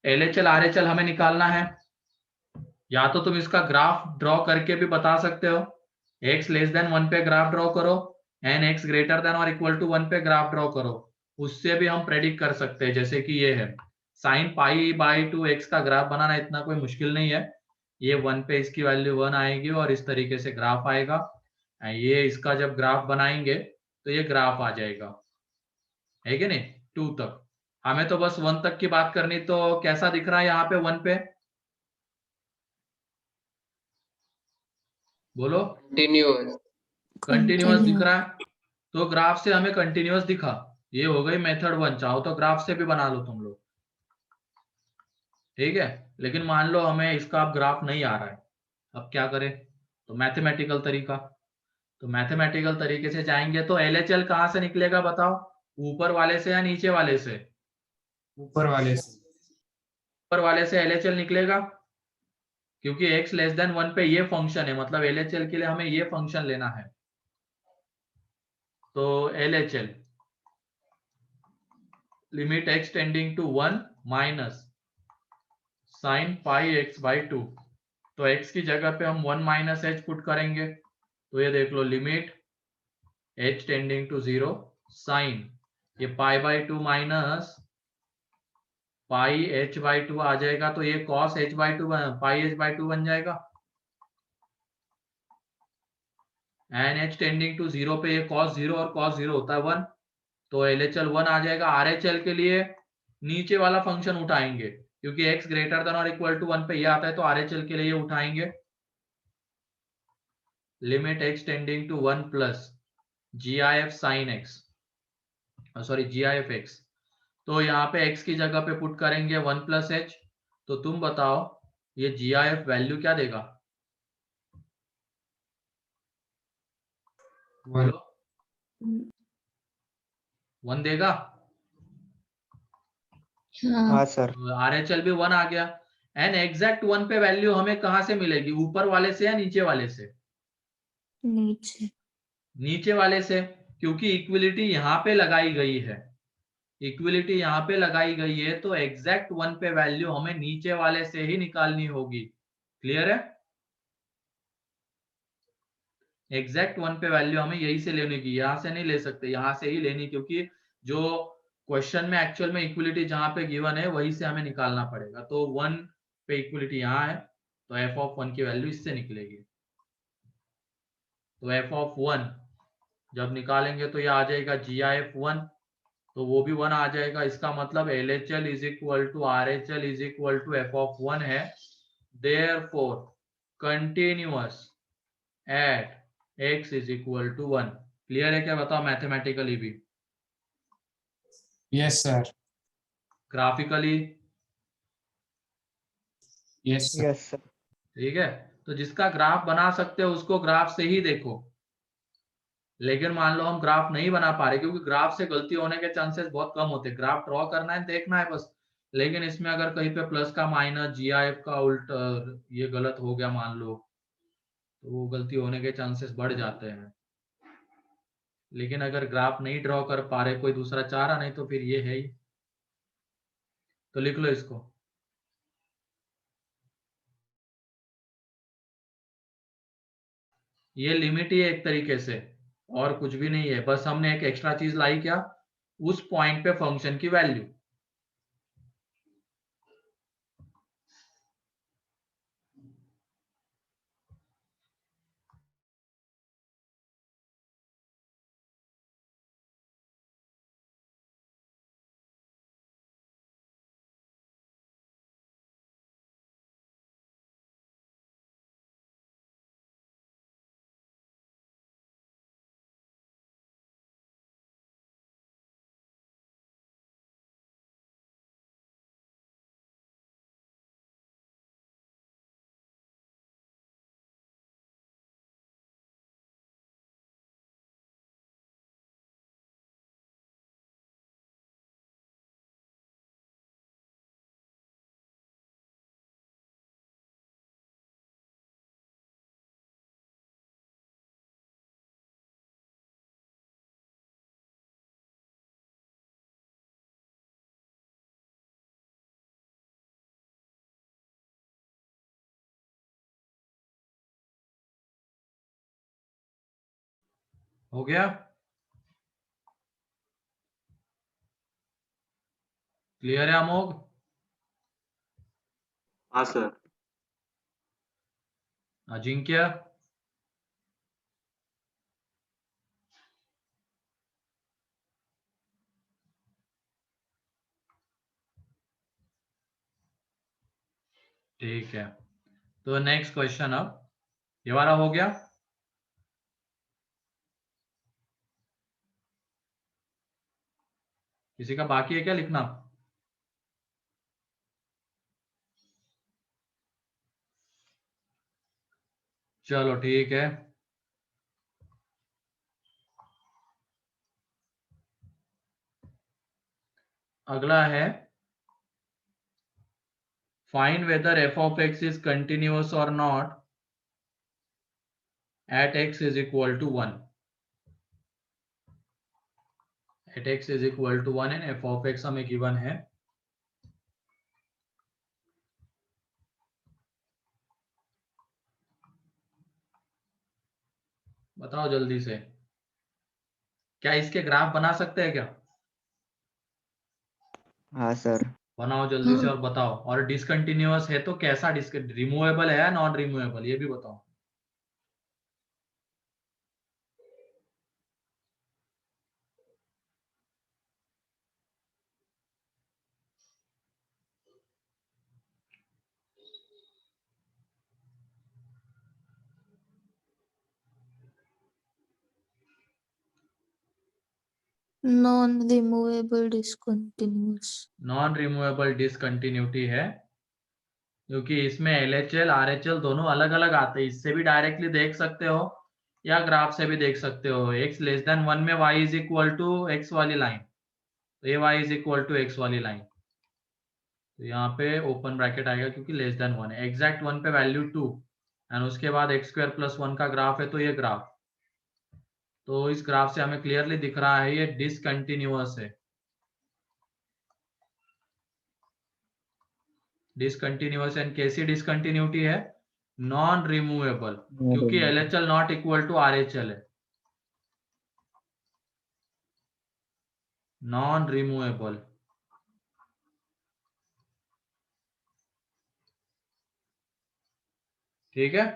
LHL RHL हमें निकालना है, या तो तुम इसका ग्राफ ड्रॉ करके भी बता सकते हो, x लेस देन 1 पे ग्राफ ड्रॉ करो एंड x ग्रेटर देन और इक्वल टू 1 पे ग्राफ ड्रॉ करो, उससे भी हम प्रेडिक्ट कर सकते हैं। जैसे कि ये है साइन पाई बाई 2 x का ग्राफ बनाना इतना कोई मुश्किल नहीं है, ये 1 पे इसकी वैल्यू 1 आएगी और इस तरीके से ग्राफ आएगा, ये इसका जब ग्राफ बनाएंगे तो ये ग्राफ आ जाएगा, है कि नहीं, 2 तक। हमें तो बस 1 तक की बात करनी, तो कैसा दिख रहा है यहाँ पे 1 पे, बोलो। कंटिन्यूअस। कंटिन्यूअस दिख रहा है, तो ग्राफ से हमें कंटिन्यूअस दिखा, ये हो गई मेथड 1। चाहो तो ग्राफ से भी बना लो तुम लोग, ठीक है। लेकिन मान लो हमें इसका अब ग्राफ नहीं आ रहा है, अब क्या करें? तो मैथमेटिकल तरीका, तो मैथमेटिकल तरीके से जाएंगे तो LHL कहाँ से निकलेगा बताओ? ऊपर वाले से या नीचे वाले से? ऊपर वाले से। ऊपर वाले से LHL निकलेगा, क्योंकि x लेस देन 1 पे ये फंक्शन है, मतलब LHL के लिए हमें ये फंक्शन लेना है। तो LHL limit x tending to 1 minus sine pi x by 2। तो x की जगह पे हम 1 माइनस एच पुट करेंगे, तो ये देख लो limit h tending to 0 sine ये pi by 2 minus pi h by 2 आ जाएगा, तो ये cos h by 2 pi h by 2 बन जाएगा। एन h टेंडिंग टू 0 पे ये cos 0 और cos 0 होता है 1, तो LHL 1 आ जाएगा। RHL के लिए नीचे वाला फंक्शन उठाएंगे, क्योंकि x ग्रेटर देन और इक्वल टू 1 पे ये आता है, तो RHL के लिए ये उठाएंगे। Limit x tending to 1 plus GIF sin x, sorry GIF x। तो यहाँ पे x की जगह पे पुट करेंगे 1 प्लस एच। तो तुम बताओ ये GIF वैल्यू क्या देगा? 1। 1 देगा। हाँ हाँ सर। RHL भी 1 आ गया। एंड एग्जैक्ट 1 पे वैल्यू हमें कहां से मिलेगी? ऊपर वाले से या नीचे वाले से? नीचे। नीचे वाले से, क्योंकि इक्विलिटी यहाँ पे लगाई गई है। इक्विलिटी यहाँ पे लगाई गई है, तो एग्जैक्ट 1 पे वैल्यू हमें नीचे वाले से ही निकालनी होगी। क्लियर है? एग्जैक्ट 1 पे वैल्यू हमें यही से लेने की, यहाँ से नहीं ले सकते, यहाँ से ही लेनी, क्योंकि जो क्वेश्चन में एक्चुअल में इक्विलिटी जहां पे गिवन है वही से हमें निकालना पड़ेगा। तो 1 पे इक्विलिटी यहाँ है, तो f ऑफ 1 की वैल्यू इससे निकलेगी। तो f ऑफ 1 जब निकालेंगे तो ये आ जाएगा GIF 1, तो वो भी 1 आ जाएगा। इसका मतलब LHL is equal to RHL is equal to f of 1 है। Therefore continuous at x is equal to 1। Clear है क्या? बताओ मैथमेटिकली भी, yes sir. Graphically. Yes sir. Yes sir. ठीक है, तो जिसका ग्राफ बना सकते हो उसको ग्राफ से ही देखो। लेकिन मान लो हम ग्राफ नहीं बना पा रहे, क्योंकि ग्राफ से गलती होने के चांसेस बहुत कम होते हैं। ग्राफ ड्रॉ करना है, देखना है बस। लेकिन इसमें अगर कहीं पे प्लस का माइनस GIF का उल्ट ये गलत हो गया मान लो, तो वो गलती होने के चांसेस बढ़ जाते हैं। लेकिन अगर ग्राफ नहीं ड्रॉ कर पा रहे, कोई दूसरा चाह रहा, नहीं तो फिर ये है ही। तो लिख लो इसको। ये लिमिट ही है एक तरीके से, और कुछ भी नहीं है। बस हमने एक एक्स्ट्रा चीज लाई, क्या? उस पॉइंट पे फंक्शन की वैल्यू। हो गया? क्लियर है अमोघ? हाँ सर। अजिंक्य? ठीक है, तो नेक्स्ट क्वेश्चन। अब ये वाला हो गया। किसी का बाकी है क्या लिखना? चलो ठीक है। अगला है find whether F of X is continuous और not at x is equal to 1। At x is equal to 1 and F of X हमें गिवन है। बताओ जल्दी से, क्या इसके ग्राफ बना सकते हैं क्या? हाँ सर। बनाओ जल्दी से और बताओ। और डिसकंटिन्यूअस है तो कैसा रिमूवेबल है या नॉन रिमूवेबल, ये भी बताओ। Non-removable discontinuous. Non removable discontinuity है क्योंकि इसमें LHL RHL दोनों अलग अलग आते हैं। इससे भी डायरेक्टली देख सकते हो या ग्राफ से भी देख सकते हो। x लेस देन 1 में y is equal to x वाली लाइन, तो ये y is equal to x वाली लाइन, तो यहाँ पे ओपन ब्रैकेट आएगा क्योंकि लेस देन 1 है। एग्जैक्ट 1 पे वैल्यू 2 एंड उसके बाद x स्क्वायर प्लस 1 का ग्राफ है, तो ये ग्राफ, तो इस ग्राफ से हमें क्लियरली दिख रहा है ये डिसकंटिन्यूअस है। डिसकंटिन्यूअस एंड कैसी डिसकंटिन्यूटी है? नॉन रिमूवेबल, क्योंकि LHL not equal to RHL है। नॉन रिमूवेबल, ठीक है।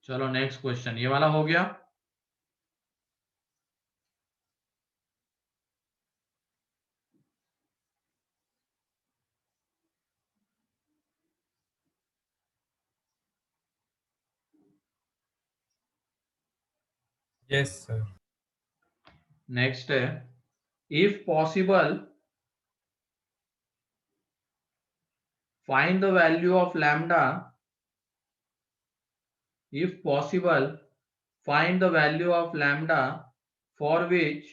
चलो नेक्स्ट क्वेश्चन, ये वाला हो गया। Yes sir. नेक्स्ट है if possible find the value of lambda, if possible find the value of lambda for which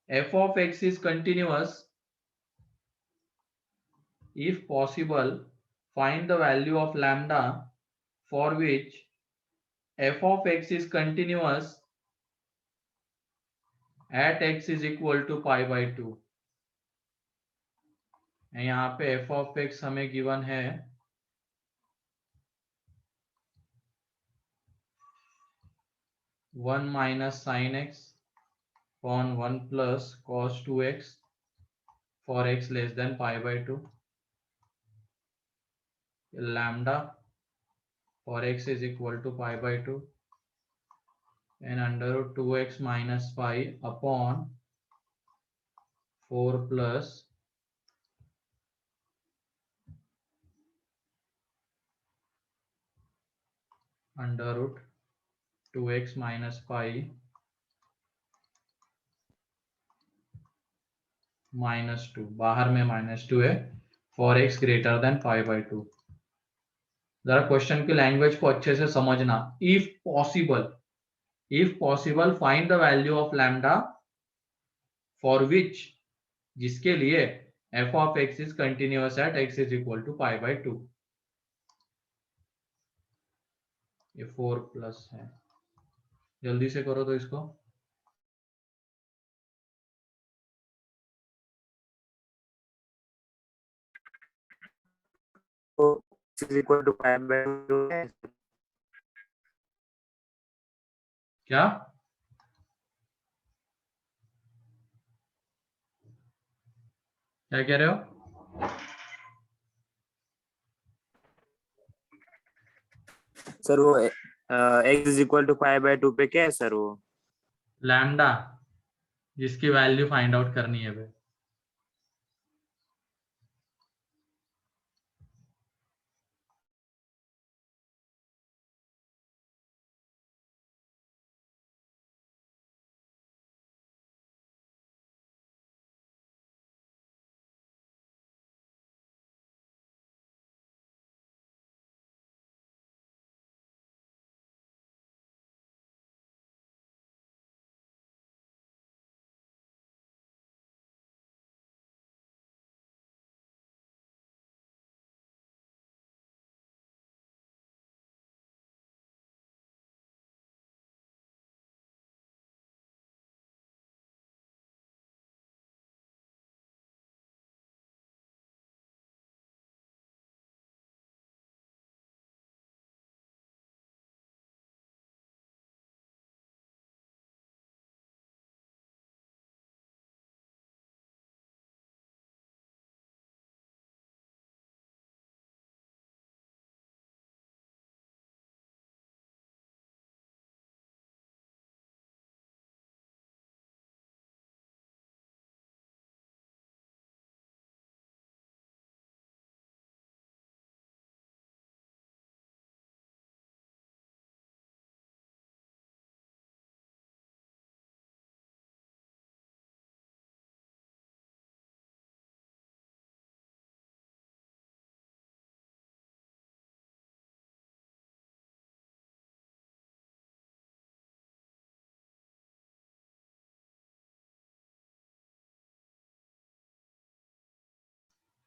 f of x is continuous. If possible find the value of lambda for which f of x is continuous at x is equal to pi by 2। यहाँ पे f of x हमें given है 1 minus sin x upon 1 plus cos 2x for x less than pi by 2, lambda for x is equal to pi by 2 and under root 2x minus pi upon 4 plus under root 2x minus pi minus 2, बाहर में minus 2 है, for x greater than pi by 2। जरा question की language को अच्छे से समझना। If possible find the value of lambda for which, जिसके लिए f of x is continuous at x is equal to pi by 2। ये 4 प्लस है, जल्दी से करो तो इसको। is equal to pi by 2 है। क्या? क्या कह रहे हो? सर वो x is equal to pi by 2 पे क्या है सर वो? लैम्डा, जिसकी वैल्यू फाइंड आउट करनी है भाई।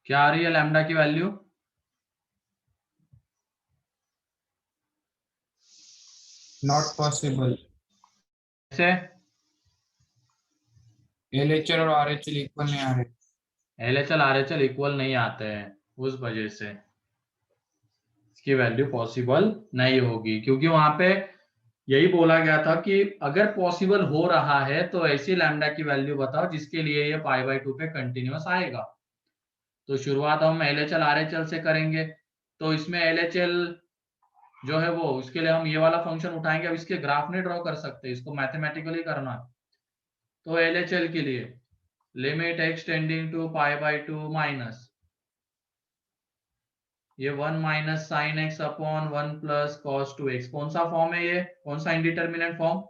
क्या आ रही है लैम्डा की वैल्यू? Not possible. कैसे? LHL और RHL इक्वल नहीं आ रहे। LHL RHL इक्वल नहीं आते हैं, उस वजह से इसकी वैल्यू पॉसिबल नहीं होगी, क्योंकि वहां पे यही बोला गया था कि अगर पॉसिबल हो रहा है तो ऐसी लैम्डा की वैल्यू बताओ जिसके लिए ये पाई बाय 2 पे कंटिन्यूअस आएगा। तो शुरुआत हम LHL RHL से करेंगे। तो इसमें LHL जो है वो, उसके लिए हम ये वाला फंक्शन उठाएंगे। अब इसके ग्राफ नहीं ड्रॉ कर सकते, इसको मैथमेटिकली करना है। तो LHL के लिए limit x tending to pi by 2 minus ये 1 minus sine x upon 1 plus cos 2x। कौन सा फॉर्म है ये? कौन सा इंडिटरमिनेंट फॉर्म?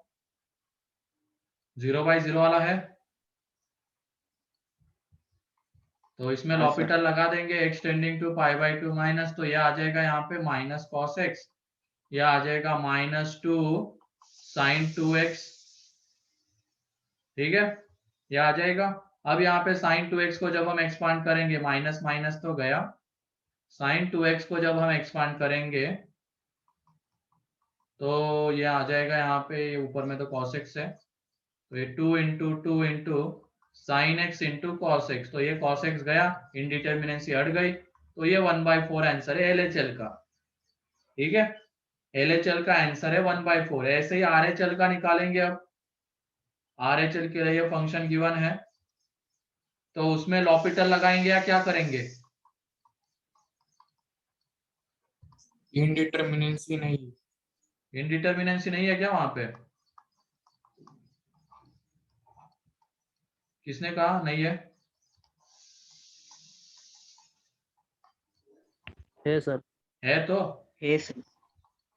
0/0 वाला है। तो इसमें लॉपिटल लगा देंगे x tending to pi by 2 minus, तो ये आ जाएगा यहाँ पे माइनस कॉस एक्स, ये आ जाएगा माइनस 2 साइन 2x। ठीक है, ये आ जाएगा। अब यहाँ पे साइन 2x को जब हम एक्सपांड करेंगे, माइनस माइनस तो गया, साइन 2x को जब हम एक्सपांड करेंगे तो ये आ जाएगा यहाँ पे, ये ऊपर में तो cos x है, तो ये 2 into 2 into sine x into cos x. तो ये cos x गया, इनडिटर्मिनेंसी हट गई, तो ये 1/4 आंसर है LHL का। ठीक है, LHL का आंसर है 1/4। ऐसे ही RHL का निकालेंगे। अब RHL के लिए फंक्शन गिवन है, तो उसमें लॉपिटल लगाएंगे या क्या करेंगे? इनडिटर्मिनेंसी नहीं। इनडिटर्मिनेंसी नहीं है क्या वहां पे? किसने कहा नहीं है? है सर। है तो, है सर।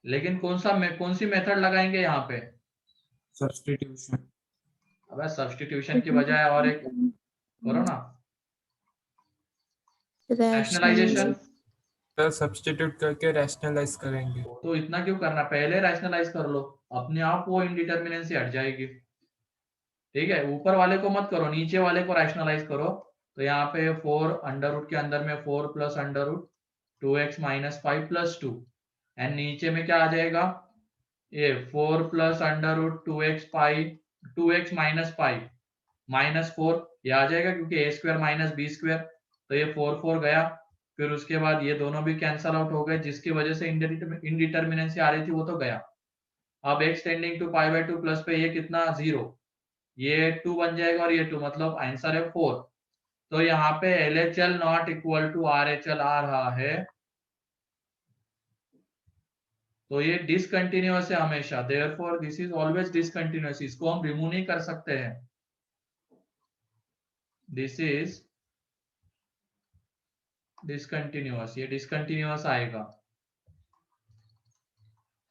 लेकिन कौन सी मेथड लगाएंगे यहाँ पे? सब्स्टिट्यूशन। अब सब्स्टिट्यूशन की बजाय और एक करो ना, रैशनलाइजेशन। तो सब्स्टिट्यूट करके रैशनलाइज करेंगे। तो इतना क्यों करना, पहले रैशनलाइज कर लो, अपने आप वो इनडिटर्मिनेंसी हट जाएगी। ठीक है, ऊपर वाले को मत करो, नीचे वाले को रैशनलाइज करो। तो यहाँ पे 4 अंडर रूट के अंदर में 4 plus under root 2x minus 5 plus 2, and नीचे में क्या आ जाएगा? ये 4 plus under root 2x minus 5 minus 4, ये आ जाएगा क्योंकि a square minus b square, तो ये 4 4 गया, फिर उसके बाद ये दोनों भी कैंसल आउट हो गए, जिसकी वजह से इनडिटर्मिनेंसी आ रही थी वो तो गया। अब x tending to pi by 2 plus पे ये कितना 0, ये 2 बन जाएगा और ये 2, मतलब आंसर है 4। तो यहाँ पे LHL not equal to RHL आ रहा है, तो ये डिसकंटिन्यूअस है हमेशा, therefore this is always discontinuous, इसको हम रिमूव नहीं कर सकते हैं, दिस इज डिसकंटिन्यूअस, ये डिसकंटिन्यूअस आएगा।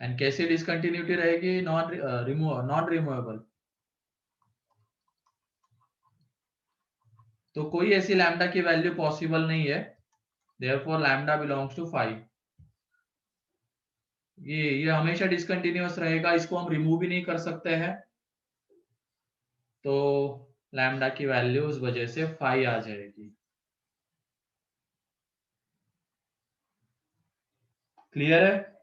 एंड कैसी डिसकंटिन्यूटी रहेगी, नॉन रिमूवेबल। तो कोई ऐसी लैम्डा की वैल्यू पॉसिबल नहीं है, देयरफॉर लैम्डा बिलोंग्स टू 5। ये हमेशा डिसकंटिन्यूअस रहेगा, इसको हम रिमूव भी नहीं कर सकते हैं, तो लैम्डा की वैल्यू उस वजह से 5 आ जाएगी। क्लियर है?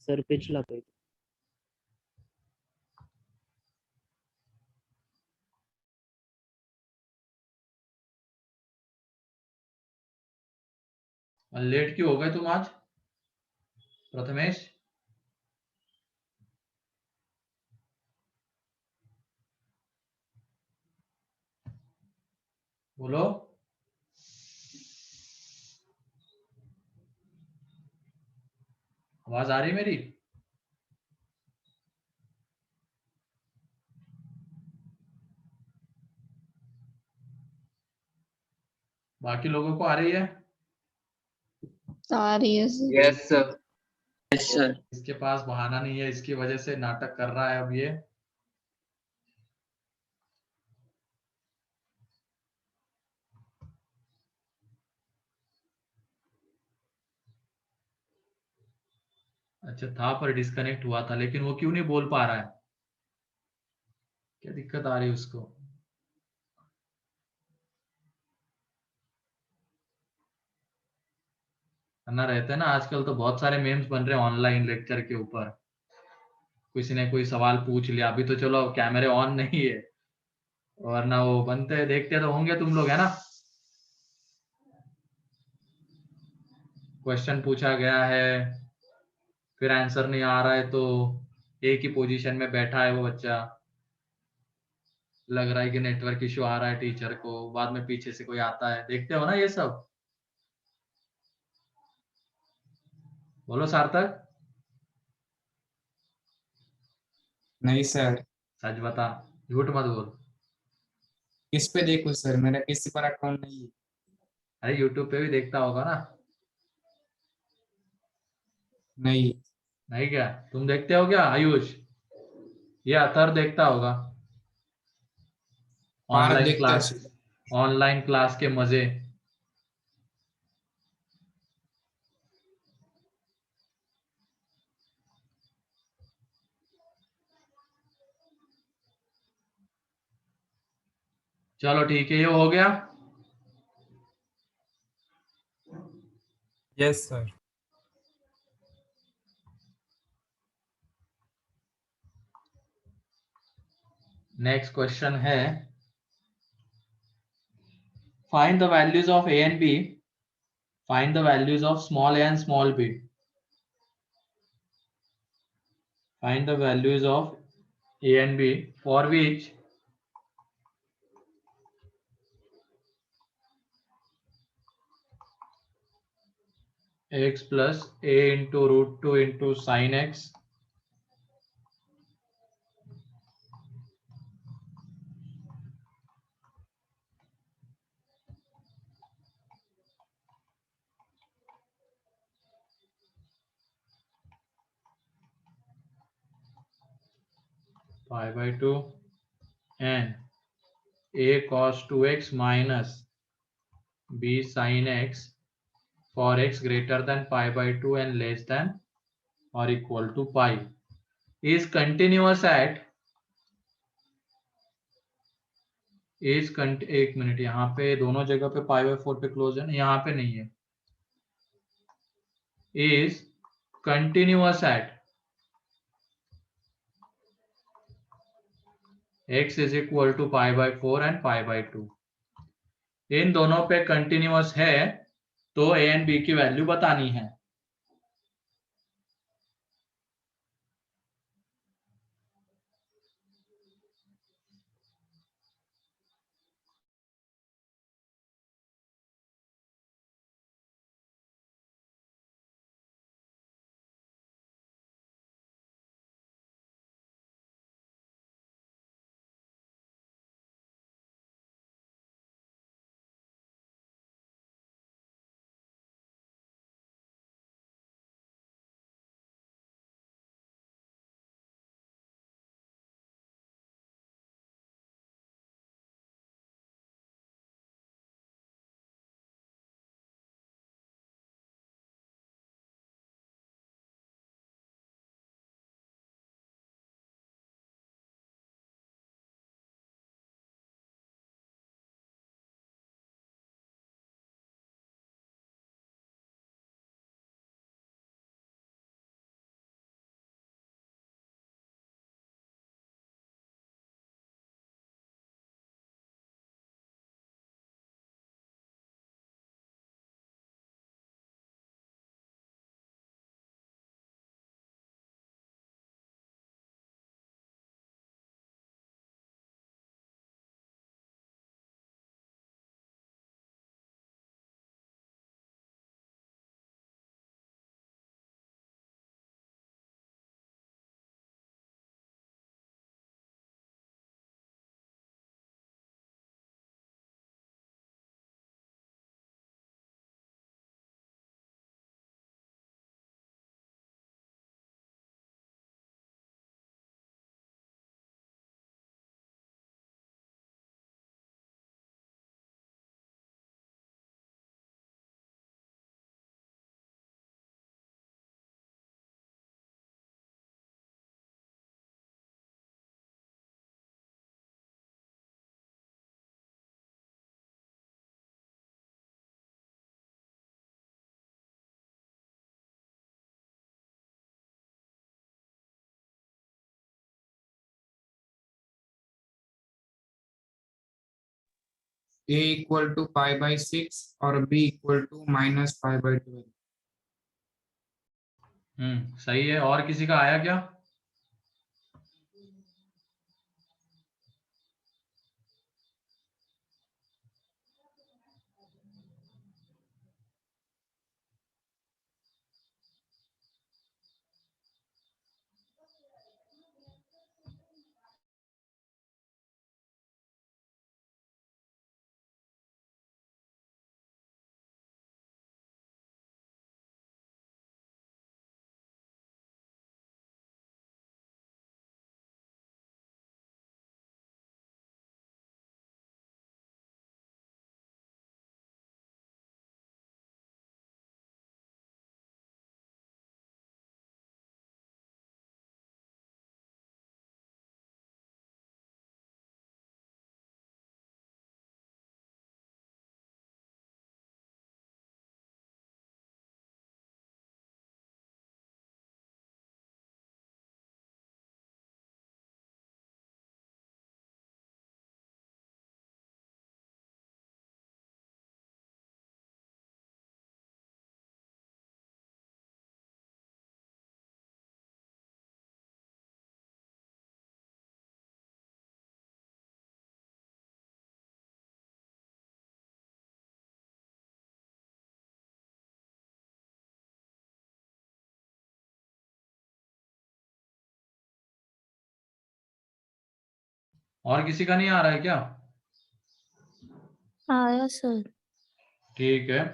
सर पिछला पेज। लेट क्यों हो गए तुम आज प्रथमेश? बोलो। आवाज आ रही मेरी? बाकी लोगों को आ रही है? आ रही है sir। Yes, sir. Yes, sir. इसके पास बहाना नहीं है, इसकी वजह से नाटक कर रहा है अब ये। अच्छा था, पर डिस्कनेक्ट हुआ था, लेकिन वो क्यों नहीं बोल पा रहा है, क्या दिक्कत आ रही है उसको? करना रहता है ना, आजकल तो बहुत सारे मेम्स बन रहे हैं ऑनलाइन लेक्चर के ऊपर, किसी ने कोई सवाल पूछ लिया, अभी तो चलो कैमरे ऑन नहीं है, वरना वो बनते देखते तो होंगे तुम लोग, है ना? क्वेश्चन पूछा गया है, फिर आंसर नहीं आ रहा है, तो एक ही पोजीशन में बैठा है वो बच्चा, लग रहा है कि नेटवर्क इश्यू आ रहा है टीचर को, बाद में पीछे से कोई आता है, देखते हो ना ये सब? बोलो सार्थक, नहीं सर। सच बता, झूठ मत बोल। किस पे देखूं सर, मेरा किसी पर अकाउंट नहीं है। अरे यूट्यूब पे भी देखता होगा ना? नहीं। नहीं क्या तुम देखते हो क्या आयुष? ये अतर देखता होगा पार्थ ऑनलाइन देखता है क्लास, सर। ऑनलाइन क्लास के मजे। चलो ठीक है, ये हो गया। Yes sir. नेक्स्ट क्वेश्चन है, find the values of a and b, find the values of small a and small b, find the values of a and b for which x plus a into root 2 into sin x pi by 2 and a cos 2x minus b sin x for x greater than pi by 2 and less than or equal to pi is continuous at एक minute, यहाँ पे दोनों जगह पे पाई by 4 पे close है ना, यहाँ पे नहीं है, is continuous at x is equal to pi by 4 and pi by 2। इन दोनों पे कंटिन्यूअस है तो a एंड b की वैल्यू बतानी है। a equal to pi by 6 और b equal to minus pi by 12। सही है। और किसी का आया क्या? और किसी का नहीं आ रहा है क्या? आया सर। ठीक है,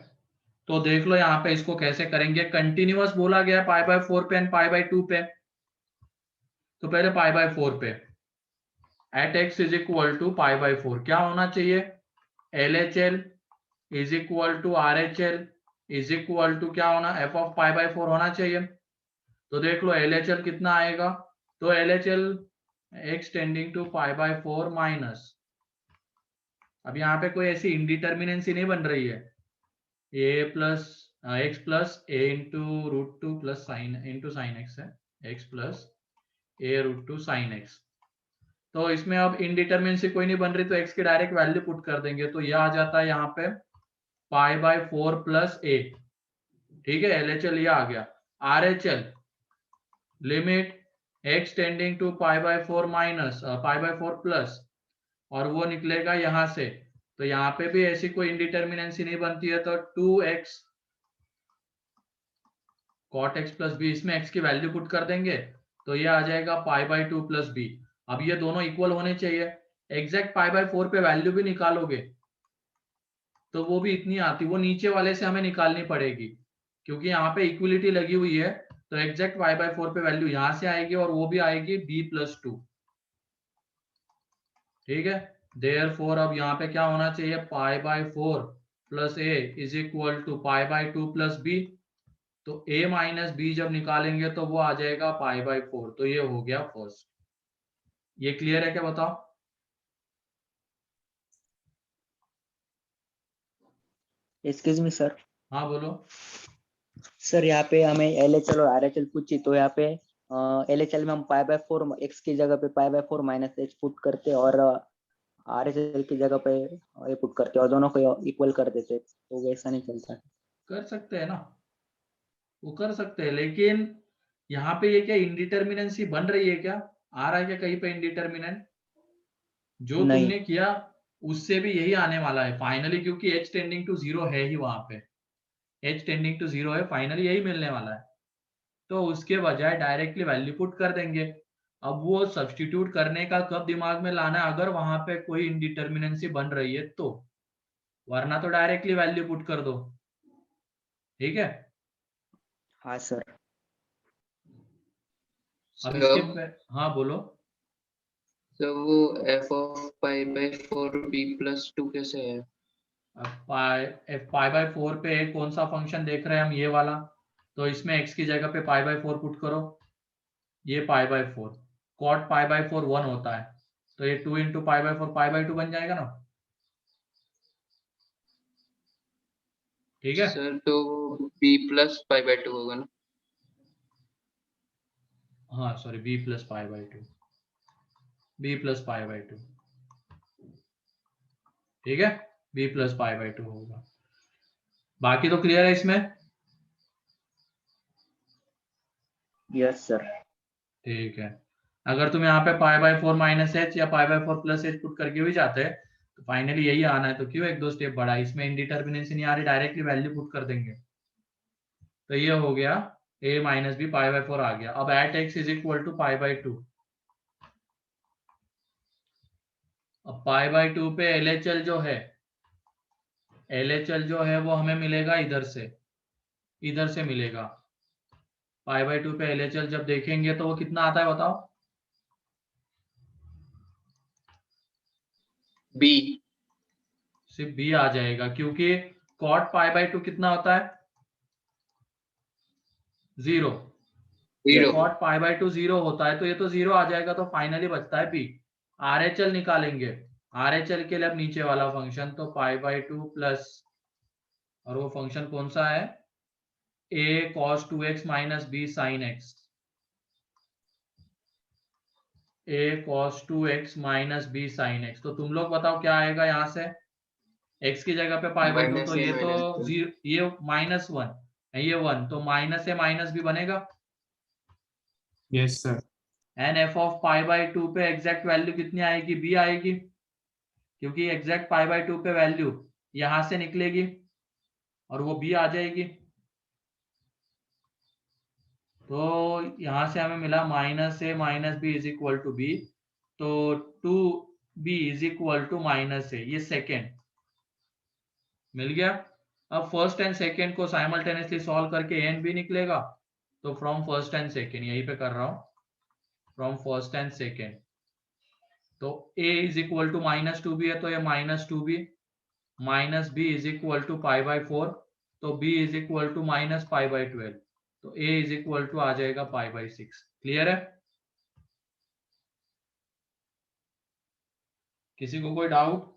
तो देख लो यहाँ पे इसको कैसे करेंगे। कंटिन्यूअस बोला गया है पाई बाय 4 पे एंड पाई बाय 2 पे। तो पहले पाई बाय 4 पे at x is equal to pi by 4 क्या होना चाहिए? LHL is equal to RHL is equal to क्या होना? f ऑफ पाई बाय 4 होना चाहिए। तो देख लो LHL कितना आएगा। तो LHL x tending to pi by 4 minus, अब यहाँ पे कोई ऐसी इंडिटर्मिनेंसी नहीं बन रही है, a plus x plus a into root two plus sine into sine x है, x plus a root two sine x. तो इसमें अब इनडिटरमिनेंसी कोई नहीं बन रही, तो x की डायरेक्ट वैल्यू पुट कर देंगे, तो यह आ जाता है यहाँ पे π/4 प्लस a। ठीक है, LHL ये आ गया। RHL limit x tending to π/4 minus π/4 plus, और वो निकलेगा यहाँ से। तो यहाँ पे भी ऐसी कोई इंडिटरमिनेंसी नहीं बनती है, तो 2x cot x plus b, इसमें x की वैल्यू पुट कर देंगे, तो ये आ जाएगा π/2 प्लस b। अब ये दोनों इक्वल होने चाहिए। एग्जैक्ट π/4 पे वैल्यू भी निकालोगे तो वो भी इतनी आती, वो नीचे वाले से हमें निकालनी पड़ेगी, क्योंकि यहाँ पे इक्वलिटी लगी हुई है। तो एग्जैक्ट π/4 पे वैल्यू यहाँ से आएगी, और वो भी आएगी b+2। ठीक है, देयरफॉर अब यहाँ पे क्या होना चाहिए, π/4 plus a is equal to π/2 plus b। तो a माइनस b जब निकालेंगे तो वो आ जाएगा π/4। तो ये हो गया फर्स्ट। ये क्लियर है क्या, बताओ? Excuse me sir. हाँ बोलो। सर यहाँ पे हमें LHL और RHL पूछी, तो यहाँ पे LHL में हम π/4 x की जगह पे π/4 माइनस h पुट करते, और RHL की जगह पे ये पुट करते, और दोनों को इक्वल कर देते, तो वैसा नहीं चलता। कर सकते हैं ना, वो कर सकते हैं, लेकिन यहाँ पे ये क्या इंडिटरमिनेंसी बन रही है क्या? आ रहा है क्या कहीं पे इंडिटरमिनेंट? जो नहीं। तुमने किया उससे भी यही आने वाला है फाइनली, क्योंकि h टेंडिंग टू 0 है ही वहां पे, h टेंडिंग टू 0 है, फाइनली यही मिलने वाला है। तो उसके बजाय डायरेक्टली वैल्यू पुट कर देंगे। अब वो सब्स्टिट्यूट करने का कब दिमाग में लाना है, अगर वहां पे कोई इंडिटरमिनेंसी बन रही है तो, वरना तो डायरेक्टली वैल्यू पुट कर दो। ठीक है, हाँ सर। अब इसके सर हाँ बोलो। वो f(π/4 b+2 कैसे है? अब π/4 पे कौन सा फंक्शन देख रहे हैं हम, ये वाला। तो इसमें x की जगह पे π/4 पुट करो, ये π/4, cot π/4 1 होता है, तो ये 2 इंटू π/4 π/2 बन जाएगा ना। ठीक है, सर तो b+π/2 होगा ना? हाँ सॉरी, b+π/2, b+π/2। ठीक है, b+π/2 होगा। बाकी तो क्लियर है इसमें? Yes sir. ठीक है, अगर तुम यहाँ पे π/4 माइनस एच या π/4 प्लस एच पुट करके भी जाते हैं तो फाइनली यही आना है, तो क्यों एक दो स्टेप बढ़ा, इसमें इंडिटरमिनेंसी नहीं आ रही, डायरेक्टली वैल्यू पुट कर देंगे। तो ये हो गया a माइनस बी π/4 आ गया। अब at x is equal to π/2। अब π/2 पे LHL जो है, LHL जो है वो हमें मिलेगा इधर से मिलेगा। π/2 पे LHL जब देखेंगे तो वो कितना आता है बताओ? b। सिर्फ b आ जाएगा, क्योंकि cot π/2 कितना होता है? 0। 0। cot π/2 0 होता है, तो ये तो 0 आ जाएगा, तो फाइनली बचता है b। RHL निकालेंगे, RHL के लिए अब नीचे वाला फंक्शन, तो π/2 प्लस, और वो फंक्शन कौन सा है, a cos 2x minus b sin x, a cos 2x minus b sin x। तो तुम लोग बताओ क्या आएगा यहाँ से, x की जगह पे π/2, तो -a ये तो -1। ये -1 है, ये 1, तो माइनस a माइनस b बनेगा। Yes sir. And f of π/2 पे एग्जैक्ट वैल्यू कितनी आएगी, b आएगी, क्योंकि एग्जैक्ट π/2 पे वैल्यू यहां से निकलेगी और वो b आ जाएगी। तो यहां से हमें मिला -a minus b is equal to b, तो 2b is equal to -a, ये सेकेंड मिल गया। अब फर्स्ट एंड सेकेंड को साइमल्टेनियसली सॉल्व करके a एंड b निकलेगा, तो फ्रॉम फर्स्ट एंड सेकेंड यहीं पे कर रहा हूं, फ्रॉम फर्स्ट एंड सेकेंड, तो a is equal to -2b है, तो ये -2b minus b is equal to π/4, तो b इज इक्वल टू -π/12, तो a इज इक्वल टू आ जाएगा π/6। क्लियर है? किसी को कोई डाउट?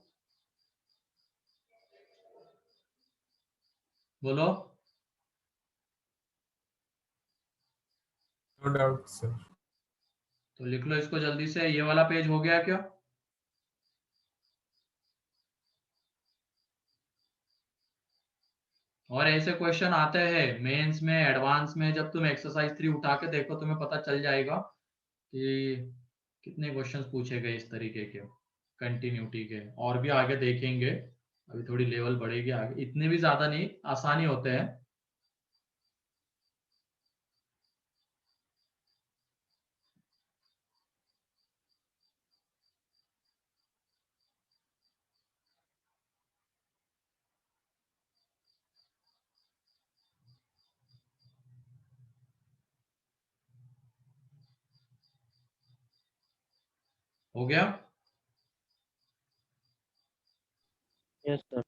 बोलो। No doubt sir. तो लिख लो इसको जल्दी से। ये वाला पेज हो गया क्या? और ऐसे क्वेश्चन आते हैं मेंस में, एडवांस में। जब तुम एक्सरसाइज 3 उठा के देखो तुम्हें पता चल जाएगा कि कितने क्वेश्चंस पूछे गए इस तरीके के कंटिन्यूटी के। और भी आगे देखेंगे, अभी थोड़ी लेवल बढ़ेगी आगे। इतने भी ज्यादा नहीं, आसानी होते हैं। हो गया? Yes, sir.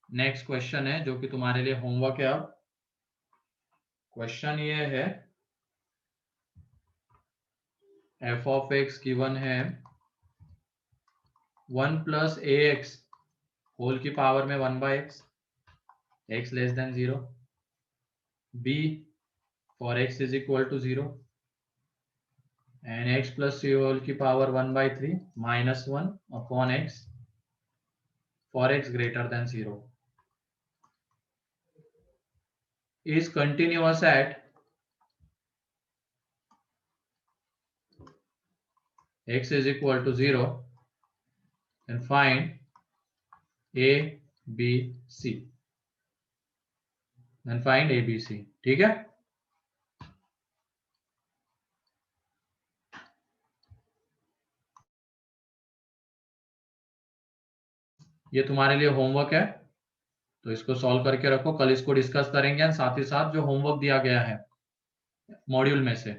नेक्स्ट क्वेश्चन है जो कि तुम्हारे लिए होमवर्क है। अब क्वेश्चन ये है, एफ ऑफ एक्स गिवन है 1 प्लस ए एक्स होल की पावर में 1/x, x less than 0, b for x is equal to 0 and x plus c whole की power 1/3 minus 1 upon x for x greater than 0 is continuous at x is equal to 0 and find a b c, then find a b c। ठीक है, ये तुम्हारे लिए homework है, तो इसको solve करके रखो। कल इसको डिस्कस करेंगे, साथ ही साथ जो होमवर्क दिया गया है मॉड्यूल में से।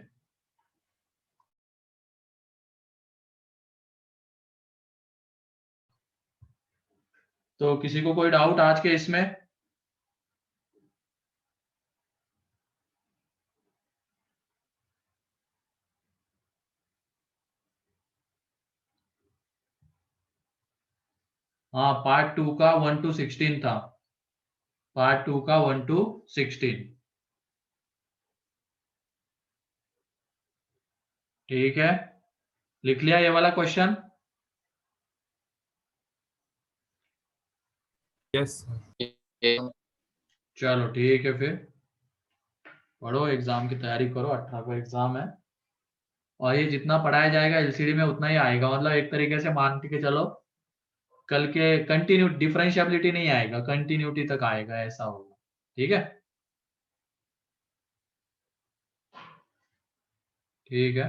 तो किसी को कोई डाउट आज के इसमें? हाँ, पार्ट 2 का 1 to 16 था। पार्ट 2 का 1 to 16। ठीक है, लिख लिया ये वाला क्वेश्चन? Yes, sir. चलो ठीक है, फिर पढ़ो, एग्जाम की तैयारी करो। 18 को एग्जाम है और ये जितना पढ़ाया जाएगा एलसीडी में उतना ही आएगा। मतलब एक तरीके से मान के चलो कल के कंटिन्यू डिफरेंशियबिलिटी नहीं आएगा, कंटिन्यूटी तक आएगा, ऐसा होगा। ठीक है, ठीक है।